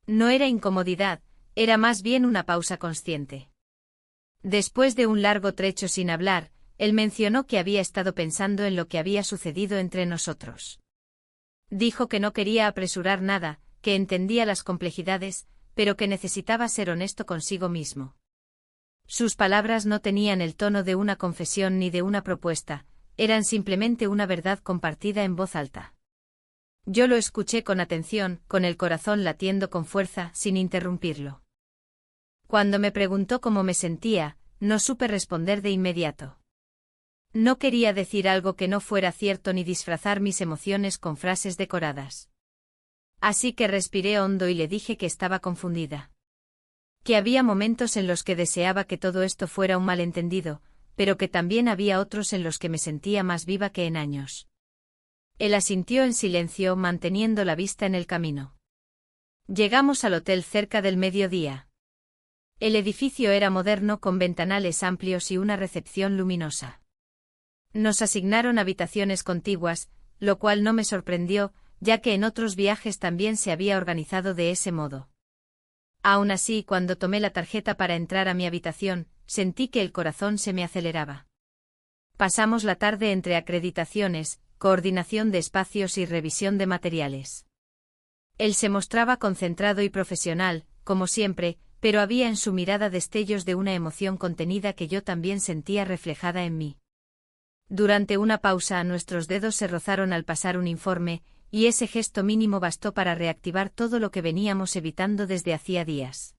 No era incomodidad, era más bien una pausa consciente. Después de un largo trecho sin hablar, él mencionó que había estado pensando en lo que había sucedido entre nosotros. Dijo que no quería apresurar nada, que entendía las complejidades, pero que necesitaba ser honesto consigo mismo. Sus palabras no tenían el tono de una confesión ni de una propuesta, eran simplemente una verdad compartida en voz alta. Yo lo escuché con atención, con el corazón latiendo con fuerza, sin interrumpirlo. Cuando me preguntó cómo me sentía, no supe responder de inmediato. No quería decir algo que no fuera cierto ni disfrazar mis emociones con frases decoradas. Así que respiré hondo y le dije que estaba confundida. Que había momentos en los que deseaba que todo esto fuera un malentendido, pero que también había otros en los que me sentía más viva que en años. Él asintió en silencio, manteniendo la vista en el camino. Llegamos al hotel cerca del mediodía. El edificio era moderno con ventanales amplios y una recepción luminosa. Nos asignaron habitaciones contiguas, lo cual no me sorprendió, ya que en otros viajes también se había organizado de ese modo. Aún así, cuando tomé la tarjeta para entrar a mi habitación, sentí que el corazón se me aceleraba. Pasamos la tarde entre acreditaciones, coordinación de espacios y revisión de materiales. Él se mostraba concentrado y profesional, como siempre, pero había en su mirada destellos de una emoción contenida que yo también sentía reflejada en mí. Durante una pausa, nuestros dedos se rozaron al pasar un informe, y ese gesto mínimo bastó para reactivar todo lo que veníamos evitando desde hacía días.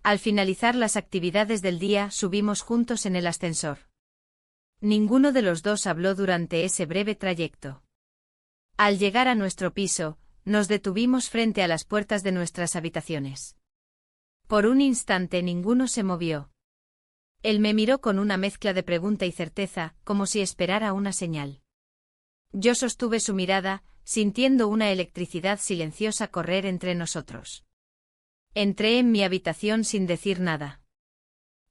Al finalizar las actividades del día, subimos juntos en el ascensor. Ninguno de los dos habló durante ese breve trayecto. Al llegar a nuestro piso, nos detuvimos frente a las puertas de nuestras habitaciones. Por un instante ninguno se movió. Él me miró con una mezcla de pregunta y certeza, como si esperara una señal. Yo sostuve su mirada, sintiendo una electricidad silenciosa correr entre nosotros. Entré en mi habitación sin decir nada.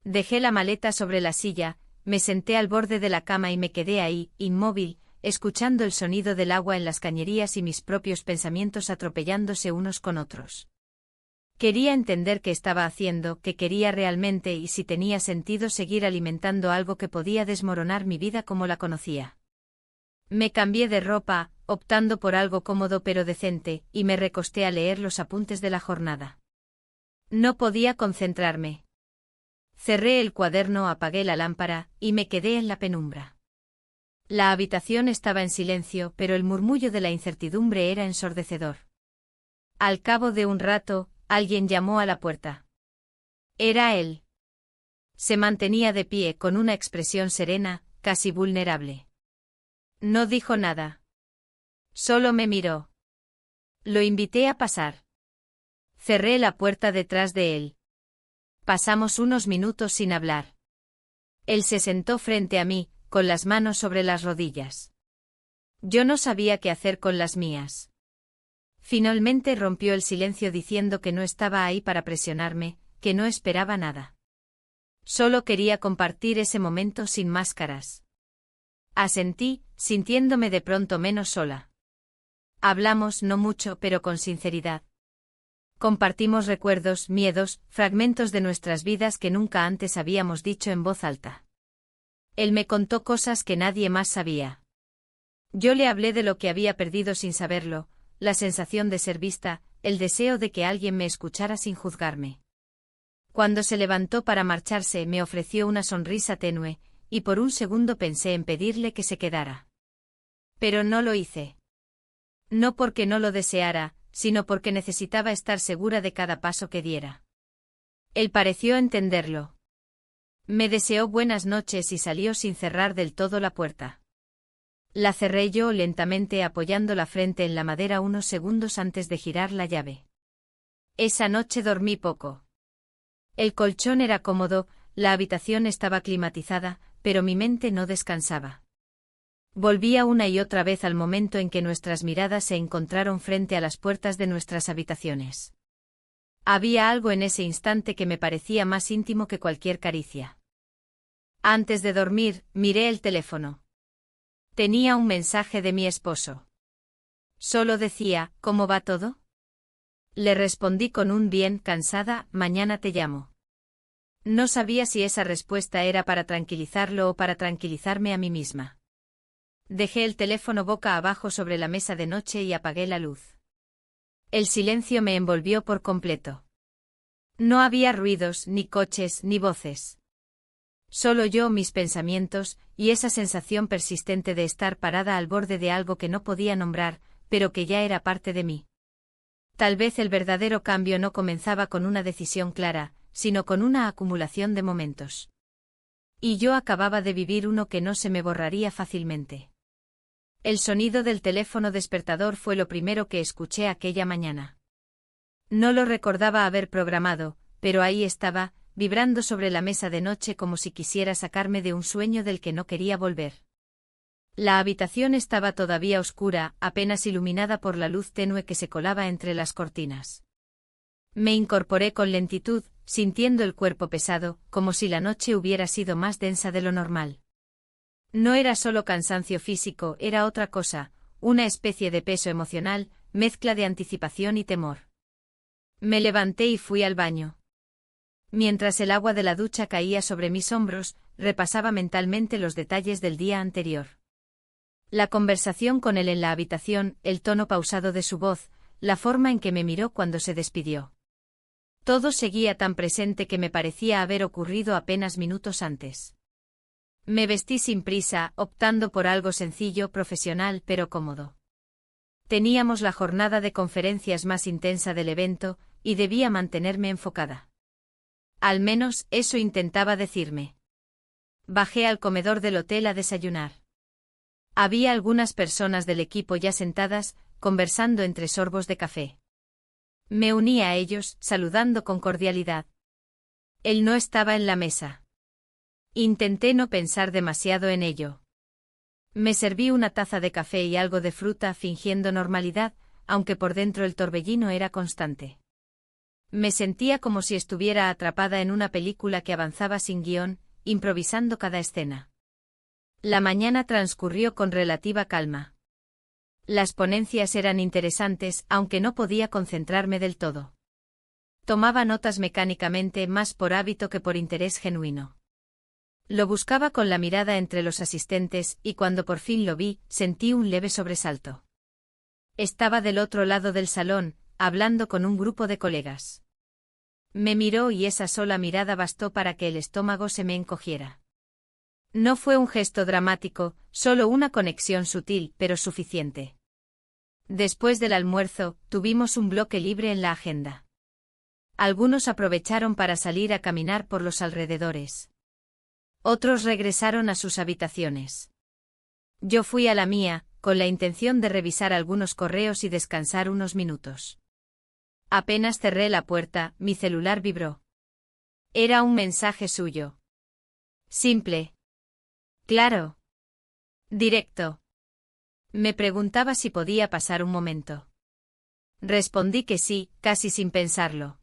Dejé la maleta sobre la silla, me senté al borde de la cama y me quedé ahí, inmóvil, escuchando el sonido del agua en las cañerías y mis propios pensamientos atropellándose unos con otros. Quería entender qué estaba haciendo, qué quería realmente y si tenía sentido seguir alimentando algo que podía desmoronar mi vida como la conocía. Me cambié de ropa, optando por algo cómodo pero decente, y me recosté a leer los apuntes de la jornada. No podía concentrarme. Cerré el cuaderno, apagué la lámpara, y me quedé en la penumbra. La habitación estaba en silencio, pero el murmullo de la incertidumbre era ensordecedor. Al cabo de un rato, alguien llamó a la puerta. Era él. Se mantenía de pie con una expresión serena, casi vulnerable. No dijo nada. Solo me miró. Lo invité a pasar. Cerré la puerta detrás de él. Pasamos unos minutos sin hablar. Él se sentó frente a mí, con las manos sobre las rodillas. Yo no sabía qué hacer con las mías. Finalmente rompió el silencio diciendo que no estaba ahí para presionarme, que no esperaba nada. Solo quería compartir ese momento sin máscaras. Asentí, sintiéndome de pronto menos sola. Hablamos no mucho pero con sinceridad. Compartimos recuerdos, miedos, fragmentos de nuestras vidas que nunca antes habíamos dicho en voz alta. Él me contó cosas que nadie más sabía. Yo le hablé de lo que había perdido sin saberlo, la sensación de ser vista, el deseo de que alguien me escuchara sin juzgarme. Cuando se levantó para marcharse me ofreció una sonrisa tenue, y por un segundo pensé en pedirle que se quedara. Pero no lo hice. No porque no lo deseara, sino porque necesitaba estar segura de cada paso que diera. Él pareció entenderlo. Me deseó buenas noches y salió sin cerrar del todo la puerta. La cerré yo lentamente apoyando la frente en la madera unos segundos antes de girar la llave. Esa noche dormí poco. El colchón era cómodo, la habitación estaba climatizada, pero mi mente no descansaba. Volvía una y otra vez al momento en que nuestras miradas se encontraron frente a las puertas de nuestras habitaciones. Había algo en ese instante que me parecía más íntimo que cualquier caricia. Antes de dormir, miré el teléfono. Tenía un mensaje de mi esposo. Solo decía, ¿cómo va todo? Le respondí con un bien, cansada, mañana te llamo. No sabía si esa respuesta era para tranquilizarlo o para tranquilizarme a mí misma. Dejé el teléfono boca abajo sobre la mesa de noche y apagué la luz. El silencio me envolvió por completo. No había ruidos, ni coches, ni voces. Solo yo, mis pensamientos, y esa sensación persistente de estar parada al borde de algo que no podía nombrar, pero que ya era parte de mí. Tal vez el verdadero cambio no comenzaba con una decisión clara, sino con una acumulación de momentos. Y yo acababa de vivir uno que no se me borraría fácilmente. El sonido del teléfono despertador fue lo primero que escuché aquella mañana. No lo recordaba haber programado, pero ahí estaba, vibrando sobre la mesa de noche como si quisiera sacarme de un sueño del que no quería volver. La habitación estaba todavía oscura, apenas iluminada por la luz tenue que se colaba entre las cortinas. Me incorporé con lentitud, sintiendo el cuerpo pesado, como si la noche hubiera sido más densa de lo normal. No era solo cansancio físico, era otra cosa, una especie de peso emocional, mezcla de anticipación y temor. Me levanté y fui al baño. Mientras el agua de la ducha caía sobre mis hombros, repasaba mentalmente los detalles del día anterior. La conversación con él en la habitación, el tono pausado de su voz, la forma en que me miró cuando se despidió. Todo seguía tan presente que me parecía haber ocurrido apenas minutos antes. Me vestí sin prisa, optando por algo sencillo, profesional pero cómodo. Teníamos la jornada de conferencias más intensa del evento, y debía mantenerme enfocada. Al menos, eso intentaba decirme. Bajé al comedor del hotel a desayunar. Había algunas personas del equipo ya sentadas, conversando entre sorbos de café. Me uní a ellos, saludando con cordialidad. Él no estaba en la mesa. Intenté no pensar demasiado en ello. Me serví una taza de café y algo de fruta fingiendo normalidad, aunque por dentro el torbellino era constante. Me sentía como si estuviera atrapada en una película que avanzaba sin guión, improvisando cada escena. La mañana transcurrió con relativa calma. Las ponencias eran interesantes, aunque no podía concentrarme del todo. Tomaba notas mecánicamente, más por hábito que por interés genuino. Lo buscaba con la mirada entre los asistentes, y cuando por fin lo vi, sentí un leve sobresalto. Estaba del otro lado del salón, hablando con un grupo de colegas. Me miró y esa sola mirada bastó para que el estómago se me encogiera. No fue un gesto dramático, solo una conexión sutil, pero suficiente. Después del almuerzo, tuvimos un bloque libre en la agenda. Algunos aprovecharon para salir a caminar por los alrededores. Otros regresaron a sus habitaciones. Yo fui a la mía, con la intención de revisar algunos correos y descansar unos minutos. Apenas cerré la puerta, mi celular vibró. Era un mensaje suyo. Simple. Claro. Directo. Me preguntaba si podía pasar un momento. Respondí que sí, casi sin pensarlo.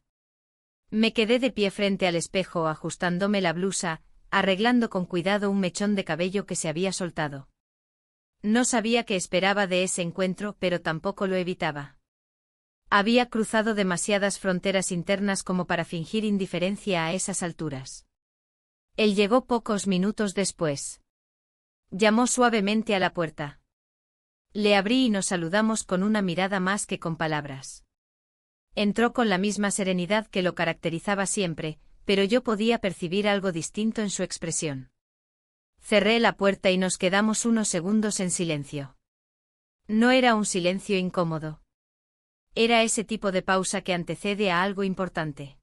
Me quedé de pie frente al espejo ajustándome la blusa, arreglando con cuidado un mechón de cabello que se había soltado. No sabía qué esperaba de ese encuentro, pero tampoco lo evitaba. Había cruzado demasiadas fronteras internas como para fingir indiferencia a esas alturas. Él llegó pocos minutos después. Llamó suavemente a la puerta. Le abrí y nos saludamos con una mirada más que con palabras. Entró con la misma serenidad que lo caracterizaba siempre, pero yo podía percibir algo distinto en su expresión. Cerré la puerta y nos quedamos unos segundos en silencio. No era un silencio incómodo. Era ese tipo de pausa que antecede a algo importante.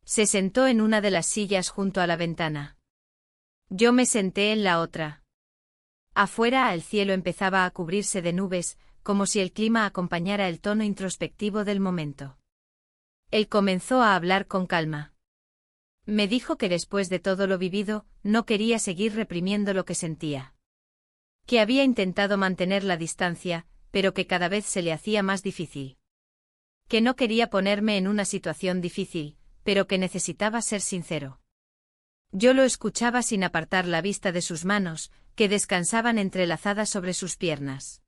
Se sentó en una de las sillas junto a la ventana. Yo me senté en la otra. Afuera el cielo empezaba a cubrirse de nubes, como si el clima acompañara el tono introspectivo del momento. Él comenzó a hablar con calma. Me dijo que después de todo lo vivido, no quería seguir reprimiendo lo que sentía. Que había intentado mantener la distancia, pero que cada vez se le hacía más difícil. Que no quería ponerme en una situación difícil, pero que necesitaba ser sincero. Yo lo escuchaba sin apartar la vista de sus manos, que descansaban entrelazadas sobre sus piernas.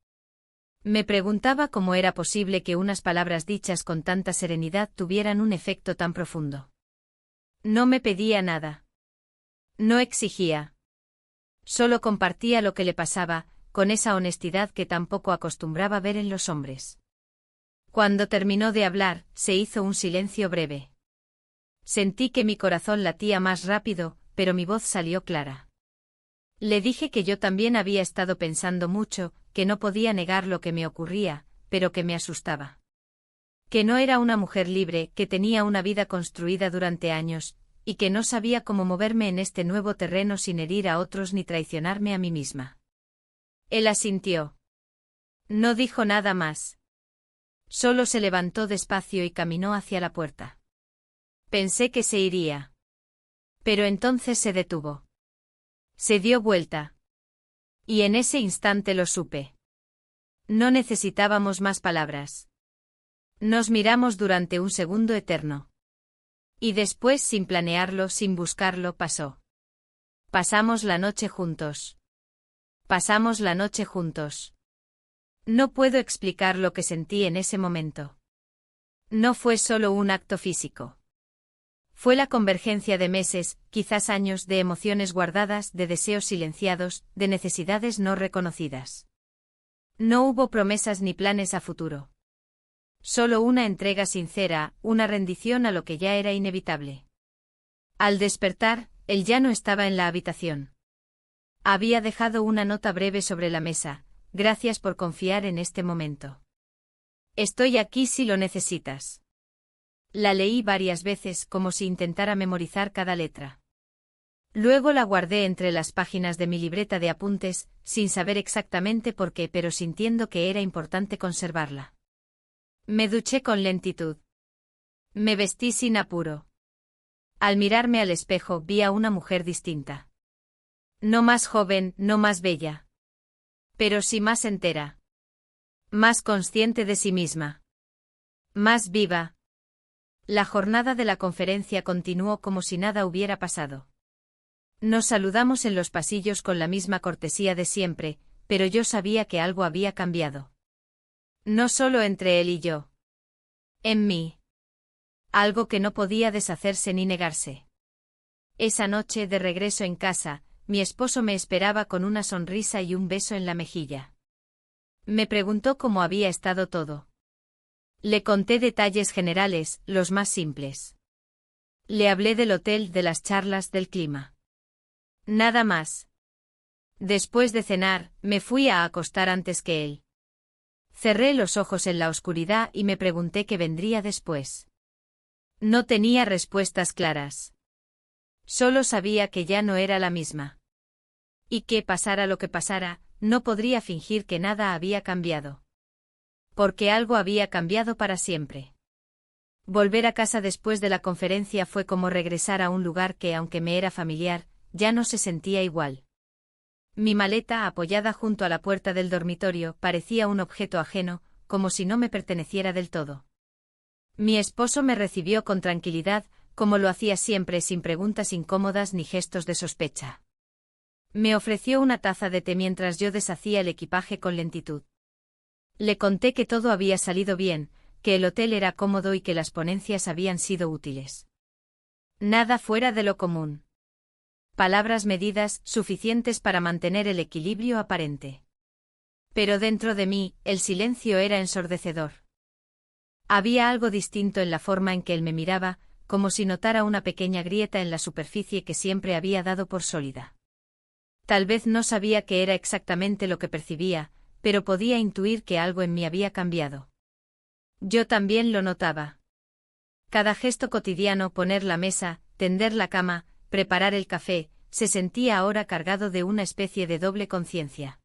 Me preguntaba cómo era posible que unas palabras dichas con tanta serenidad tuvieran un efecto tan profundo. No me pedía nada. No exigía. Solo compartía lo que le pasaba, con esa honestidad que tampoco acostumbraba ver en los hombres. Cuando terminó de hablar, se hizo un silencio breve. Sentí que mi corazón latía más rápido, pero mi voz salió clara. Le dije que yo también había estado pensando mucho, que no podía negar lo que me ocurría, pero que me asustaba. Que no era una mujer libre, que tenía una vida construida durante años, y que no sabía cómo moverme en este nuevo terreno sin herir a otros ni traicionarme a mí misma. Él asintió. No dijo nada más. Solo se levantó despacio y caminó hacia la puerta. Pensé que se iría. Pero entonces se detuvo. Se dio vuelta. Y en ese instante lo supe. No necesitábamos más palabras. Nos miramos durante un segundo eterno. Y después, sin planearlo, sin buscarlo, pasó. Pasamos la noche juntos. Pasamos la noche juntos. No puedo explicar lo que sentí en ese momento. No fue solo un acto físico. Fue la convergencia de meses, quizás años, de emociones guardadas, de deseos silenciados, de necesidades no reconocidas. No hubo promesas ni planes a futuro. Solo una entrega sincera, una rendición a lo que ya era inevitable. Al despertar, él ya no estaba en la habitación. Había dejado una nota breve sobre la mesa: gracias por confiar en este momento. Estoy aquí si lo necesitas. La leí varias veces como si intentara memorizar cada letra. Luego la guardé entre las páginas de mi libreta de apuntes, sin saber exactamente por qué, pero sintiendo que era importante conservarla. Me duché con lentitud. Me vestí sin apuro. Al mirarme al espejo vi a una mujer distinta. No más joven, no más bella. Pero sí más entera. Más consciente de sí misma. Más viva. La jornada de la conferencia continuó como si nada hubiera pasado. Nos saludamos en los pasillos con la misma cortesía de siempre, pero yo sabía que algo había cambiado. No solo entre él y yo. En mí. Algo que no podía deshacerse ni negarse. Esa noche, de regreso en casa, mi esposo me esperaba con una sonrisa y un beso en la mejilla. Me preguntó cómo había estado todo. Le conté detalles generales, los más simples. Le hablé del hotel, de las charlas, del clima. Nada más. Después de cenar, me fui a acostar antes que él. Cerré los ojos en la oscuridad y me pregunté qué vendría después. No tenía respuestas claras. Solo sabía que ya no era la misma. Y que, pasara lo que pasara, no podría fingir que nada había cambiado. Porque algo había cambiado para siempre. Volver a casa después de la conferencia fue como regresar a un lugar que, aunque me era familiar, ya no se sentía igual. Mi maleta, apoyada junto a la puerta del dormitorio, parecía un objeto ajeno, como si no me perteneciera del todo. Mi esposo me recibió con tranquilidad, como lo hacía siempre, sin preguntas incómodas ni gestos de sospecha. Me ofreció una taza de té mientras yo deshacía el equipaje con lentitud. Le conté que todo había salido bien, que el hotel era cómodo y que las ponencias habían sido útiles. Nada fuera de lo común. Palabras medidas, suficientes para mantener el equilibrio aparente. Pero dentro de mí, el silencio era ensordecedor. Había algo distinto en la forma en que él me miraba, como si notara una pequeña grieta en la superficie que siempre había dado por sólida. Tal vez no sabía qué era exactamente lo que percibía, pero podía intuir que algo en mí había cambiado. Yo también lo notaba. Cada gesto cotidiano, poner la mesa, tender la cama, preparar el café, se sentía ahora cargado de una especie de doble conciencia.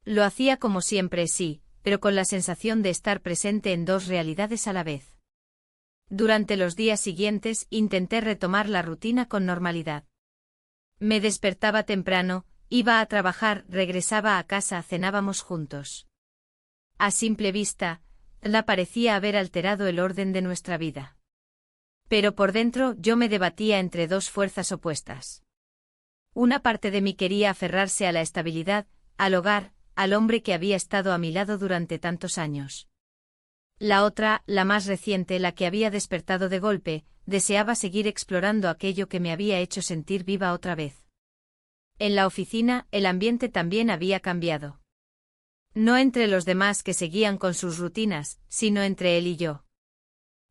Lo hacía como siempre, sí, pero con la sensación de estar presente en dos realidades a la vez. Durante los días siguientes intenté retomar la rutina con normalidad. Me despertaba temprano, iba a trabajar, regresaba a casa, cenábamos juntos. A simple vista, la parecía haber alterado el orden de nuestra vida. Pero por dentro yo me debatía entre dos fuerzas opuestas. Una parte de mí quería aferrarse a la estabilidad, al hogar, al hombre que había estado a mi lado durante tantos años. La otra, la más reciente, la que había despertado de golpe, deseaba seguir explorando aquello que me había hecho sentir viva otra vez. En la oficina, el ambiente también había cambiado. No entre los demás que seguían con sus rutinas, sino entre él y yo.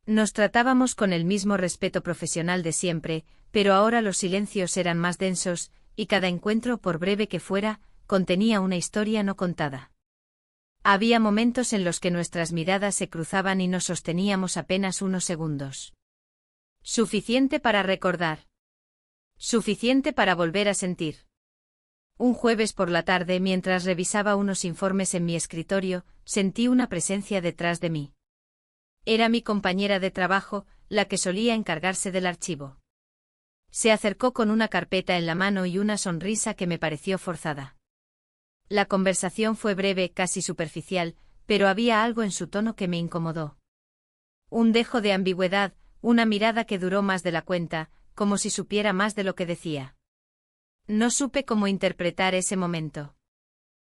Nos tratábamos con el mismo respeto profesional de siempre, pero ahora los silencios eran más densos, y cada encuentro, por breve que fuera, contenía una historia no contada. Había momentos en los que nuestras miradas se cruzaban y nos sosteníamos apenas unos segundos. Suficiente para recordar. Suficiente para volver a sentir. Un jueves por la tarde, mientras revisaba unos informes en mi escritorio, sentí una presencia detrás de mí. Era mi compañera de trabajo, la que solía encargarse del archivo. Se acercó con una carpeta en la mano y una sonrisa que me pareció forzada. La conversación fue breve, casi superficial, pero había algo en su tono que me incomodó. Un dejo de ambigüedad, una mirada que duró más de la cuenta, como si supiera más de lo que decía. No supe cómo interpretar ese momento.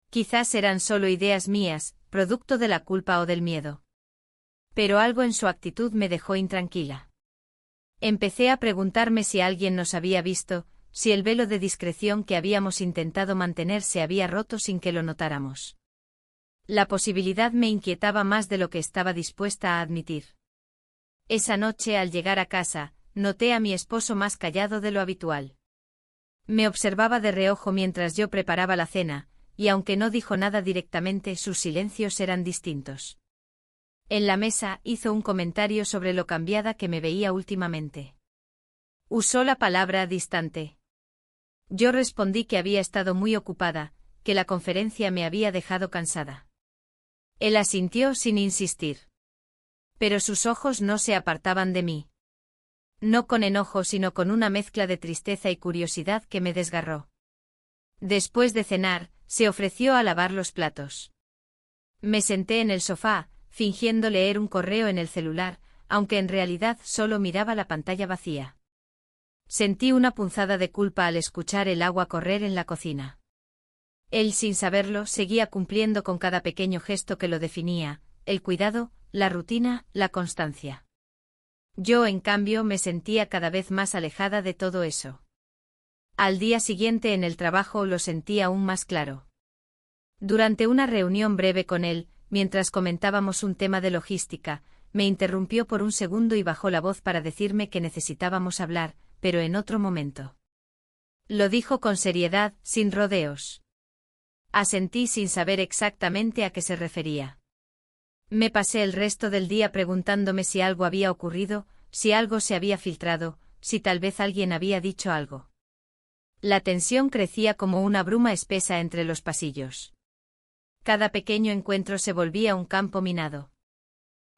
Quizás eran solo ideas mías, producto de la culpa o del miedo. Pero algo en su actitud me dejó intranquila. Empecé a preguntarme si alguien nos había visto, si el velo de discreción que habíamos intentado mantener se había roto sin que lo notáramos. La posibilidad me inquietaba más de lo que estaba dispuesta a admitir. Esa noche, al llegar a casa, noté a mi esposo más callado de lo habitual. Me observaba de reojo mientras yo preparaba la cena, y aunque no dijo nada directamente, sus silencios eran distintos. En la mesa hizo un comentario sobre lo cambiada que me veía últimamente. Usó la palabra distante. Yo respondí que había estado muy ocupada, que la conferencia me había dejado cansada. Él asintió sin insistir. Pero sus ojos no se apartaban de mí. No con enojo, sino con una mezcla de tristeza y curiosidad que me desgarró. Después de cenar, se ofreció a lavar los platos. Me senté en el sofá, fingiendo leer un correo en el celular, aunque en realidad solo miraba la pantalla vacía. Sentí una punzada de culpa al escuchar el agua correr en la cocina. Él, sin saberlo, seguía cumpliendo con cada pequeño gesto que lo definía, el cuidado, la rutina, la constancia. Yo, en cambio, me sentía cada vez más alejada de todo eso. Al día siguiente en el trabajo lo sentí aún más claro. Durante una reunión breve con él, mientras comentábamos un tema de logística, me interrumpió por un segundo y bajó la voz para decirme que necesitábamos hablar, pero en otro momento. Lo dijo con seriedad, sin rodeos. Asentí sin saber exactamente a qué se refería. Me pasé el resto del día preguntándome si algo había ocurrido, si algo se había filtrado, si tal vez alguien había dicho algo. La tensión crecía como una bruma espesa entre los pasillos. Cada pequeño encuentro se volvía un campo minado.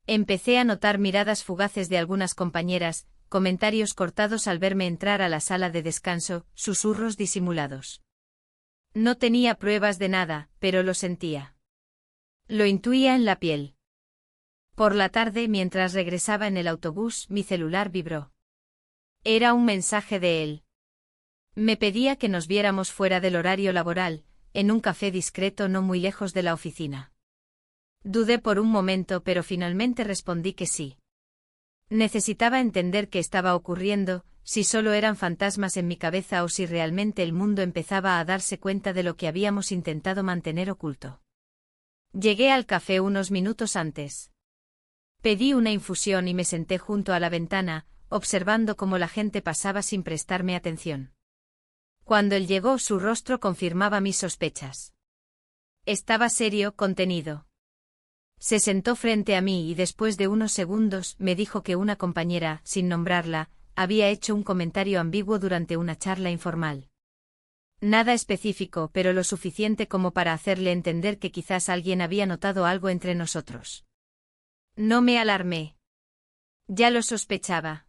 Empecé a notar miradas fugaces de algunas compañeras, comentarios cortados al verme entrar a la sala de descanso, susurros disimulados. No tenía pruebas de nada, pero lo sentía. Lo intuía en la piel. Por la tarde, mientras regresaba en el autobús, mi celular vibró. Era un mensaje de él. Me pedía que nos viéramos fuera del horario laboral, en un café discreto no muy lejos de la oficina. Dudé por un momento, pero finalmente respondí que sí. Necesitaba entender qué estaba ocurriendo, si solo eran fantasmas en mi cabeza o si realmente el mundo empezaba a darse cuenta de lo que habíamos intentado mantener oculto. Llegué al café unos minutos antes. Pedí una infusión y me senté junto a la ventana, observando cómo la gente pasaba sin prestarme atención. Cuando él llegó, su rostro confirmaba mis sospechas. Estaba serio, contenido. Se sentó frente a mí y después de unos segundos me dijo que una compañera, sin nombrarla, había hecho un comentario ambiguo durante una charla informal. Nada específico, pero lo suficiente como para hacerle entender que quizás alguien había notado algo entre nosotros. No me alarmé. Ya lo sospechaba.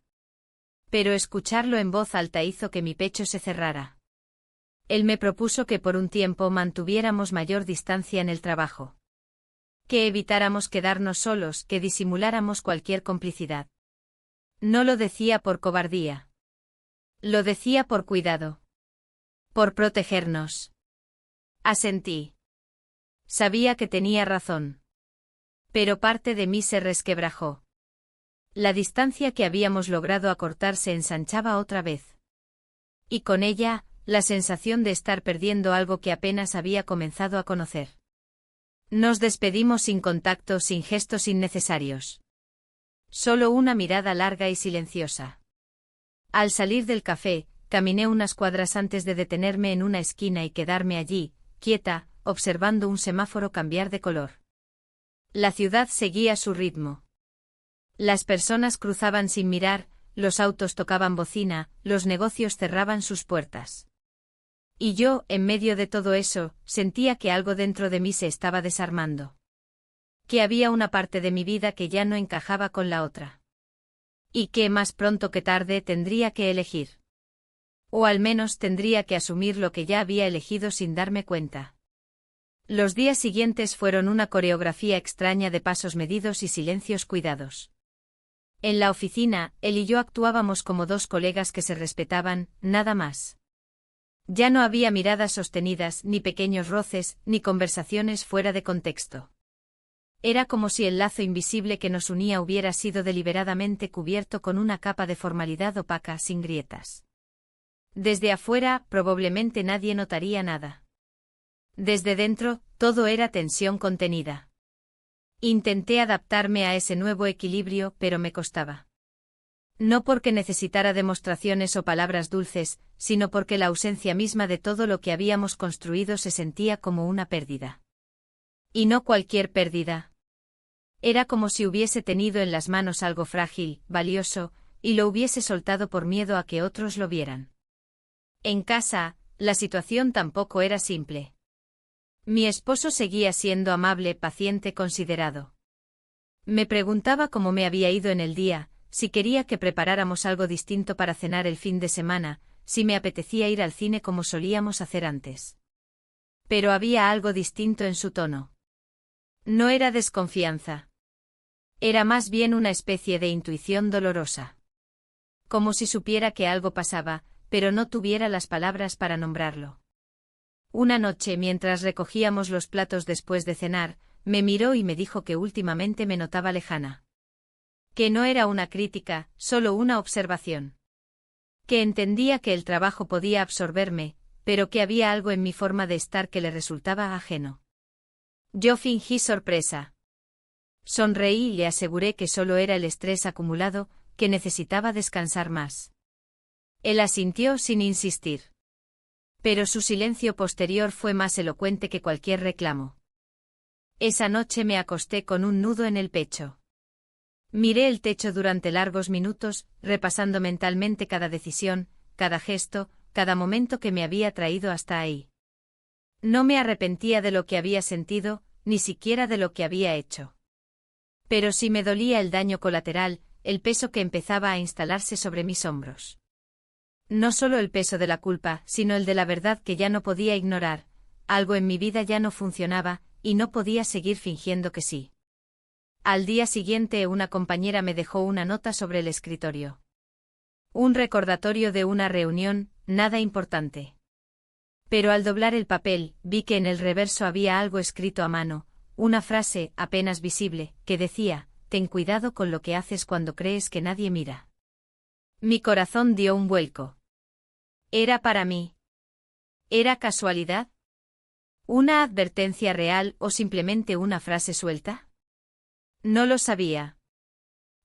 Pero escucharlo en voz alta hizo que mi pecho se cerrara. Él me propuso que por un tiempo mantuviéramos mayor distancia en el trabajo. Que evitáramos quedarnos solos, que disimuláramos cualquier complicidad. No lo decía por cobardía. Lo decía por cuidado. Por protegernos. Asentí. Sabía que tenía razón. Pero parte de mí se resquebrajó. La distancia que habíamos logrado acortar se ensanchaba otra vez. Y con ella, la sensación de estar perdiendo algo que apenas había comenzado a conocer. Nos despedimos sin contacto, sin gestos innecesarios. Solo una mirada larga y silenciosa. Al salir del café, caminé unas cuadras antes de detenerme en una esquina y quedarme allí, quieta, observando un semáforo cambiar de color. La ciudad seguía su ritmo. Las personas cruzaban sin mirar, los autos tocaban bocina, los negocios cerraban sus puertas. Y yo, en medio de todo eso, sentía que algo dentro de mí se estaba desarmando. Que había una parte de mi vida que ya no encajaba con la otra. Y que más pronto que tarde tendría que elegir. O al menos tendría que asumir lo que ya había elegido sin darme cuenta. Los días siguientes fueron una coreografía extraña de pasos medidos y silencios cuidados. En la oficina, él y yo actuábamos como dos colegas que se respetaban, nada más. Ya no había miradas sostenidas, ni pequeños roces, ni conversaciones fuera de contexto. Era como si el lazo invisible que nos unía hubiera sido deliberadamente cubierto con una capa de formalidad opaca sin grietas. Desde afuera, probablemente nadie notaría nada. Desde dentro, todo era tensión contenida. Intenté adaptarme a ese nuevo equilibrio, pero me costaba. No porque necesitara demostraciones o palabras dulces, sino porque la ausencia misma de todo lo que habíamos construido se sentía como una pérdida. Y no cualquier pérdida. Era como si hubiese tenido en las manos algo frágil, valioso, y lo hubiese soltado por miedo a que otros lo vieran. En casa, la situación tampoco era simple. Mi esposo seguía siendo amable, paciente, considerado. Me preguntaba cómo me había ido en el día, si quería que preparáramos algo distinto para cenar el fin de semana, si me apetecía ir al cine como solíamos hacer antes. Pero había algo distinto en su tono. No era desconfianza. Era más bien una especie de intuición dolorosa. Como si supiera que algo pasaba, pero no tuviera las palabras para nombrarlo. Una noche, mientras recogíamos los platos después de cenar, me miró y me dijo que últimamente me notaba lejana. Que no era una crítica, solo una observación. Que entendía que el trabajo podía absorberme, pero que había algo en mi forma de estar que le resultaba ajeno. Yo fingí sorpresa. Sonreí y le aseguré que solo era el estrés acumulado, que necesitaba descansar más. Él asintió sin insistir. Pero su silencio posterior fue más elocuente que cualquier reclamo. Esa noche me acosté con un nudo en el pecho. Miré el techo durante largos minutos, repasando mentalmente cada decisión, cada gesto, cada momento que me había traído hasta ahí. No me arrepentía de lo que había sentido, ni siquiera de lo que había hecho. Pero sí me dolía el daño colateral, el peso que empezaba a instalarse sobre mis hombros. No solo el peso de la culpa, sino el de la verdad que ya no podía ignorar, algo en mi vida ya no funcionaba, y no podía seguir fingiendo que sí. Al día siguiente una compañera me dejó una nota sobre el escritorio. Un recordatorio de una reunión, nada importante. Pero al doblar el papel, vi que en el reverso había algo escrito a mano, una frase, apenas visible, que decía: «Ten cuidado con lo que haces cuando crees que nadie mira». Mi corazón dio un vuelco. ¿Era para mí? ¿Era casualidad? ¿Una advertencia real o simplemente una frase suelta? No lo sabía.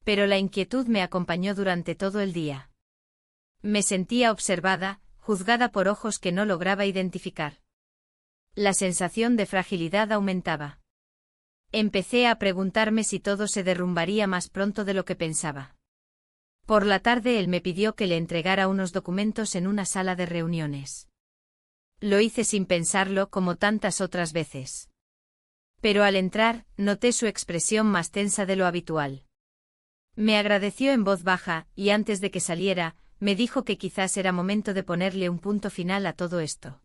Pero la inquietud me acompañó durante todo el día. Me sentía observada, juzgada por ojos que no lograba identificar. La sensación de fragilidad aumentaba. Empecé a preguntarme si todo se derrumbaría más pronto de lo que pensaba. Por la tarde él me pidió que le entregara unos documentos en una sala de reuniones. Lo hice sin pensarlo, como tantas otras veces. Pero al entrar, noté su expresión más tensa de lo habitual. Me agradeció en voz baja, y antes de que saliera, me dijo que quizás era momento de ponerle un punto final a todo esto.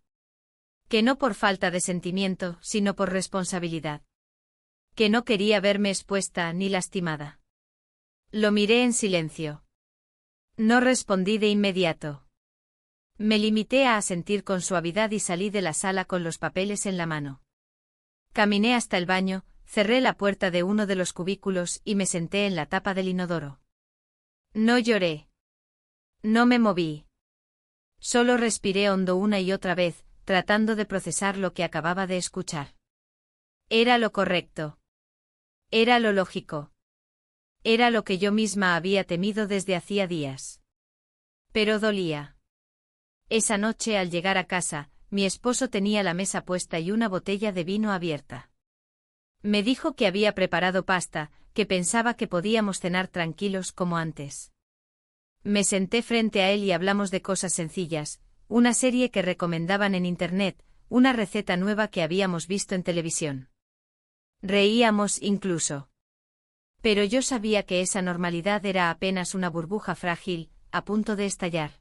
Que no por falta de sentimiento, sino por responsabilidad. Que no quería verme expuesta ni lastimada. Lo miré en silencio. No respondí de inmediato. Me limité a asentir con suavidad y salí de la sala con los papeles en la mano. Caminé hasta el baño, cerré la puerta de uno de los cubículos y me senté en la tapa del inodoro. No lloré. No me moví. Solo respiré hondo una y otra vez, tratando de procesar lo que acababa de escuchar. Era lo correcto. Era lo lógico. Era lo que yo misma había temido desde hacía días. Pero dolía. Esa noche al llegar a casa, mi esposo tenía la mesa puesta y una botella de vino abierta. Me dijo que había preparado pasta, que pensaba que podíamos cenar tranquilos como antes. Me senté frente a él y hablamos de cosas sencillas, una serie que recomendaban en internet, una receta nueva que habíamos visto en televisión. Reíamos incluso. Pero yo sabía que esa normalidad era apenas una burbuja frágil, a punto de estallar.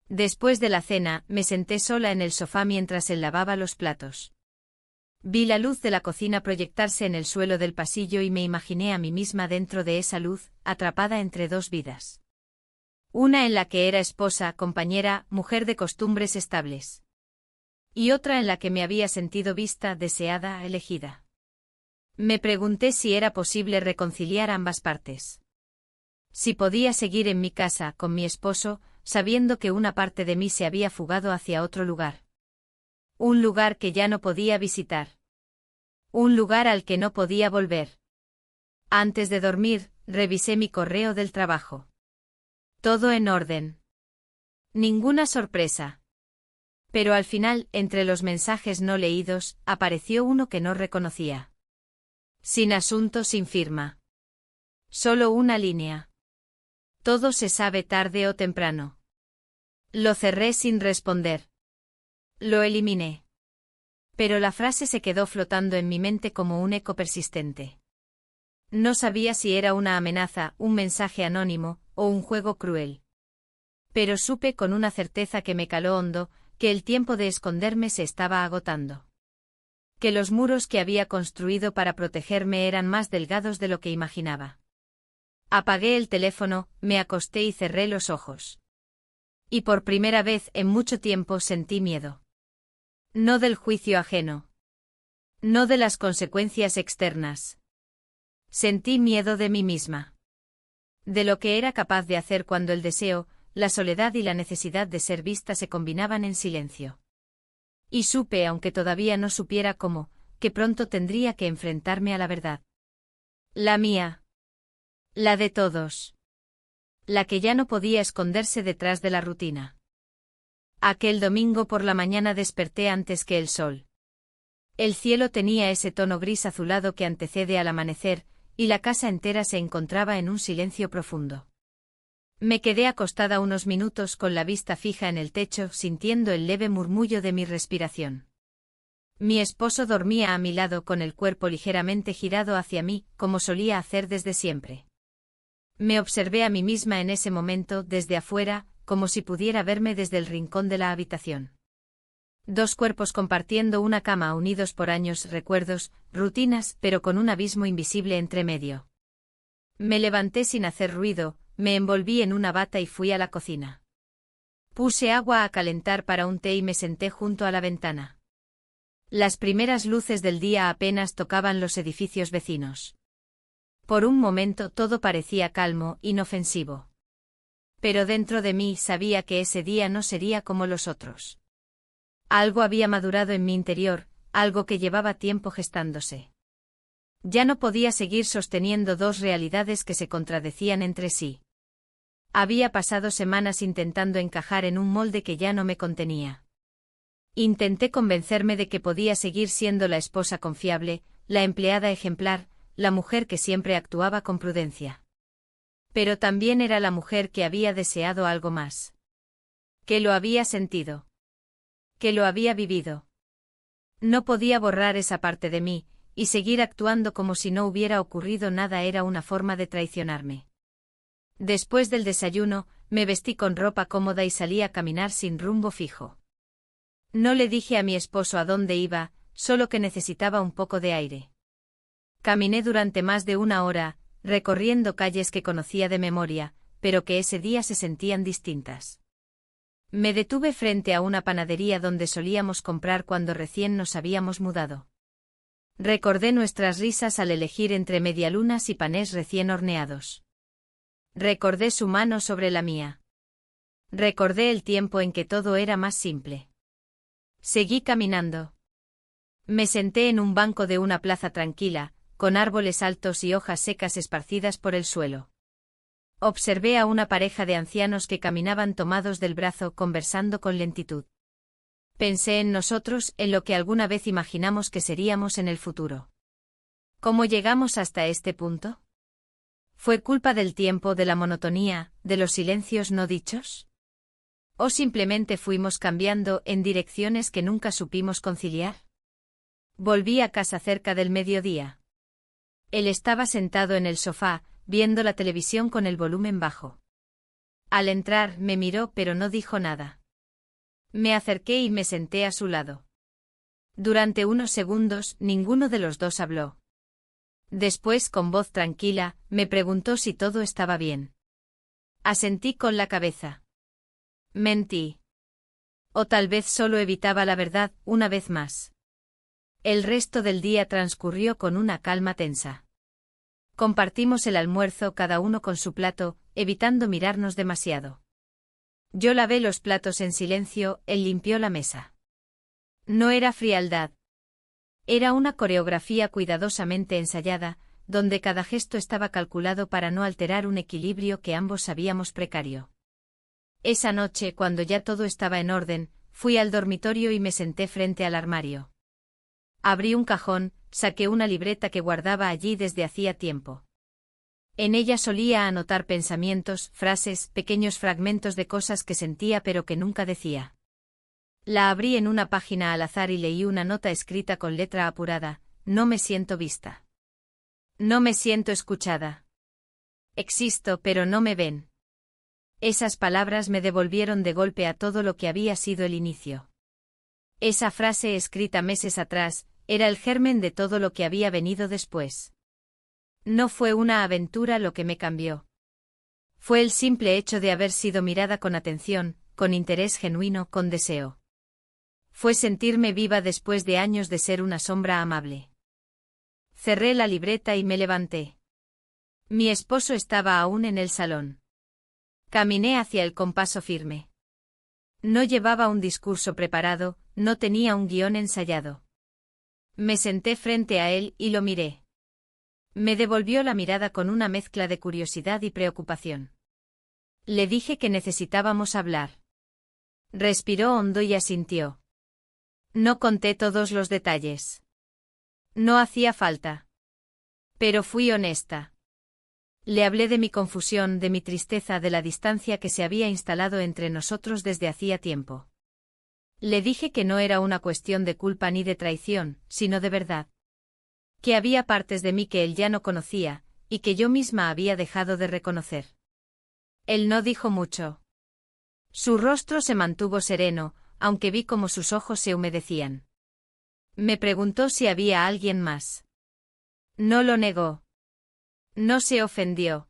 Después de la cena, me senté sola en el sofá mientras él lavaba los platos. Vi la luz de la cocina proyectarse en el suelo del pasillo y me imaginé a mí misma dentro de esa luz, atrapada entre dos vidas. Una en la que era esposa, compañera, mujer de costumbres estables. Y otra en la que me había sentido vista, deseada, elegida. Me pregunté si era posible reconciliar ambas partes. Si podía seguir en mi casa, con mi esposo, sabiendo que una parte de mí se había fugado hacia otro lugar. Un lugar que ya no podía visitar. Un lugar al que no podía volver. Antes de dormir, revisé mi correo del trabajo. Todo en orden. Ninguna sorpresa. Pero al final, entre los mensajes no leídos, apareció uno que no reconocía. Sin asunto, sin firma. Solo una línea. Todo se sabe tarde o temprano. Lo cerré sin responder. Lo eliminé. Pero la frase se quedó flotando en mi mente como un eco persistente. No sabía si era una amenaza, un mensaje anónimo, o un juego cruel. Pero supe con una certeza que me caló hondo, que el tiempo de esconderme se estaba agotando. Que los muros que había construido para protegerme eran más delgados de lo que imaginaba. Apagué el teléfono, me acosté y cerré los ojos. Y por primera vez en mucho tiempo sentí miedo. No del juicio ajeno. No de las consecuencias externas. Sentí miedo de mí misma. De lo que era capaz de hacer cuando el deseo, la soledad y la necesidad de ser vista se combinaban en silencio. Y supe, aunque todavía no supiera cómo, que pronto tendría que enfrentarme a la verdad. La mía. La de todos. La que ya no podía esconderse detrás de la rutina. Aquel domingo por la mañana desperté antes que el sol. El cielo tenía ese tono gris azulado que antecede al amanecer, y la casa entera se encontraba en un silencio profundo. Me quedé acostada unos minutos con la vista fija en el techo, sintiendo el leve murmullo de mi respiración. Mi esposo dormía a mi lado con el cuerpo ligeramente girado hacia mí, como solía hacer desde siempre. Me observé a mí misma en ese momento desde afuera, como si pudiera verme desde el rincón de la habitación. Dos cuerpos compartiendo una cama unidos por años, recuerdos, rutinas, pero con un abismo invisible entre medio. Me levanté sin hacer ruido, me envolví en una bata y fui a la cocina. Puse agua a calentar para un té y me senté junto a la ventana. Las primeras luces del día apenas tocaban los edificios vecinos. Por un momento todo parecía calmo, inofensivo. Pero dentro de mí sabía que ese día no sería como los otros. Algo había madurado en mi interior, algo que llevaba tiempo gestándose. Ya no podía seguir sosteniendo dos realidades que se contradecían entre sí. Había pasado semanas intentando encajar en un molde que ya no me contenía. Intenté convencerme de que podía seguir siendo la esposa confiable, la empleada ejemplar, la mujer que siempre actuaba con prudencia. Pero también era la mujer que había deseado algo más. Que lo había sentido. Que lo había vivido. No podía borrar esa parte de mí, y seguir actuando como si no hubiera ocurrido nada era una forma de traicionarme. Después del desayuno, me vestí con ropa cómoda y salí a caminar sin rumbo fijo. No le dije a mi esposo a dónde iba, solo que necesitaba un poco de aire. Caminé durante más de una hora, recorriendo calles que conocía de memoria, pero que ese día se sentían distintas. Me detuve frente a una panadería donde solíamos comprar cuando recién nos habíamos mudado. Recordé nuestras risas al elegir entre medialunas y panés recién horneados. Recordé su mano sobre la mía. Recordé el tiempo en que todo era más simple. Seguí caminando. Me senté en un banco de una plaza tranquila, con árboles altos y hojas secas esparcidas por el suelo. Observé a una pareja de ancianos que caminaban tomados del brazo conversando con lentitud. Pensé en nosotros, en lo que alguna vez imaginamos que seríamos en el futuro. ¿Cómo llegamos hasta este punto? ¿Fue culpa del tiempo, de la monotonía, de los silencios no dichos? ¿O simplemente fuimos cambiando en direcciones que nunca supimos conciliar? Volví a casa cerca del mediodía. Él estaba sentado en el sofá, viendo la televisión con el volumen bajo. Al entrar, me miró pero no dijo nada. Me acerqué y me senté a su lado. Durante unos segundos, ninguno de los dos habló. Después, con voz tranquila, me preguntó si todo estaba bien. Asentí con la cabeza. Mentí. O tal vez solo evitaba la verdad, una vez más. El resto del día transcurrió con una calma tensa. Compartimos el almuerzo cada uno con su plato, evitando mirarnos demasiado. Yo lavé los platos en silencio, él limpió la mesa. No era frialdad. Era una coreografía cuidadosamente ensayada, donde cada gesto estaba calculado para no alterar un equilibrio que ambos sabíamos precario. Esa noche, cuando ya todo estaba en orden, fui al dormitorio y me senté frente al armario. Abrí un cajón, saqué una libreta que guardaba allí desde hacía tiempo. En ella solía anotar pensamientos, frases, pequeños fragmentos de cosas que sentía pero que nunca decía. La abrí en una página al azar y leí una nota escrita con letra apurada: no me siento vista. No me siento escuchada. Existo pero no me ven. Esas palabras me devolvieron de golpe a todo lo que había sido el inicio. Esa frase escrita meses atrás, era el germen de todo lo que había venido después. No fue una aventura lo que me cambió. Fue el simple hecho de haber sido mirada con atención, con interés genuino, con deseo. Fue sentirme viva después de años de ser una sombra amable. Cerré la libreta y me levanté. Mi esposo estaba aún en el salón. Caminé hacia él con paso firme. No llevaba un discurso preparado, no tenía un guión ensayado. Me senté frente a él y lo miré. Me devolvió la mirada con una mezcla de curiosidad y preocupación. Le dije que necesitábamos hablar. Respiró hondo y asintió. No conté todos los detalles. No hacía falta. Pero fui honesta. Le hablé de mi confusión, de mi tristeza, de la distancia que se había instalado entre nosotros desde hacía tiempo. Le dije que no era una cuestión de culpa ni de traición, sino de verdad. Que había partes de mí que él ya no conocía, y que yo misma había dejado de reconocer. Él no dijo mucho. Su rostro se mantuvo sereno, aunque vi cómo sus ojos se humedecían. Me preguntó si había alguien más. No lo negó. No se ofendió.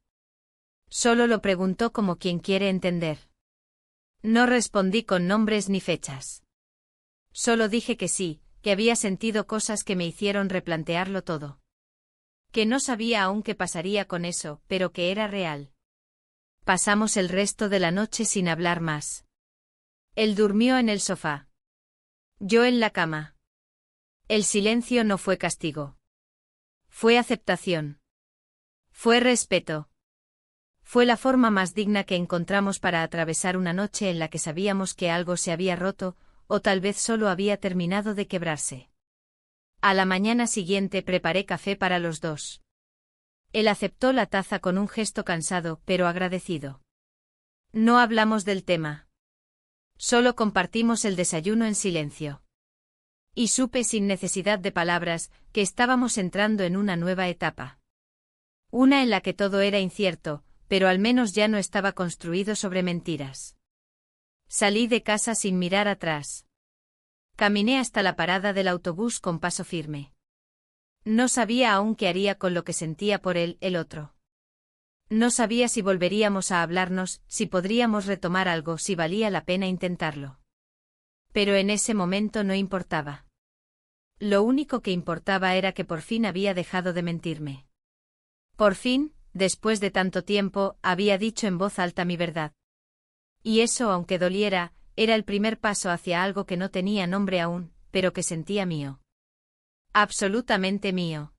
Solo lo preguntó como quien quiere entender. No respondí con nombres ni fechas. Solo dije que sí, que había sentido cosas que me hicieron replantearlo todo. Que no sabía aún qué pasaría con eso, pero que era real. Pasamos el resto de la noche sin hablar más. Él durmió en el sofá. Yo en la cama. El silencio no fue castigo. Fue aceptación. Fue respeto. Fue la forma más digna que encontramos para atravesar una noche en la que sabíamos que algo se había roto, o tal vez solo había terminado de quebrarse. A la mañana siguiente preparé café para los dos. Él aceptó la taza con un gesto cansado pero agradecido. No hablamos del tema. Solo compartimos el desayuno en silencio. Y supe sin necesidad de palabras que estábamos entrando en una nueva etapa. Una en la que todo era incierto, pero al menos ya no estaba construido sobre mentiras. Salí de casa sin mirar atrás. Caminé hasta la parada del autobús con paso firme. No sabía aún qué haría con lo que sentía por él, el otro. No sabía si volveríamos a hablarnos, si podríamos retomar algo, si valía la pena intentarlo. Pero en ese momento no importaba. Lo único que importaba era que por fin había dejado de mentirme. Por fin, después de tanto tiempo, había dicho en voz alta mi verdad. Y eso, aunque doliera, era el primer paso hacia algo que no tenía nombre aún, pero que sentía mío. Absolutamente mío.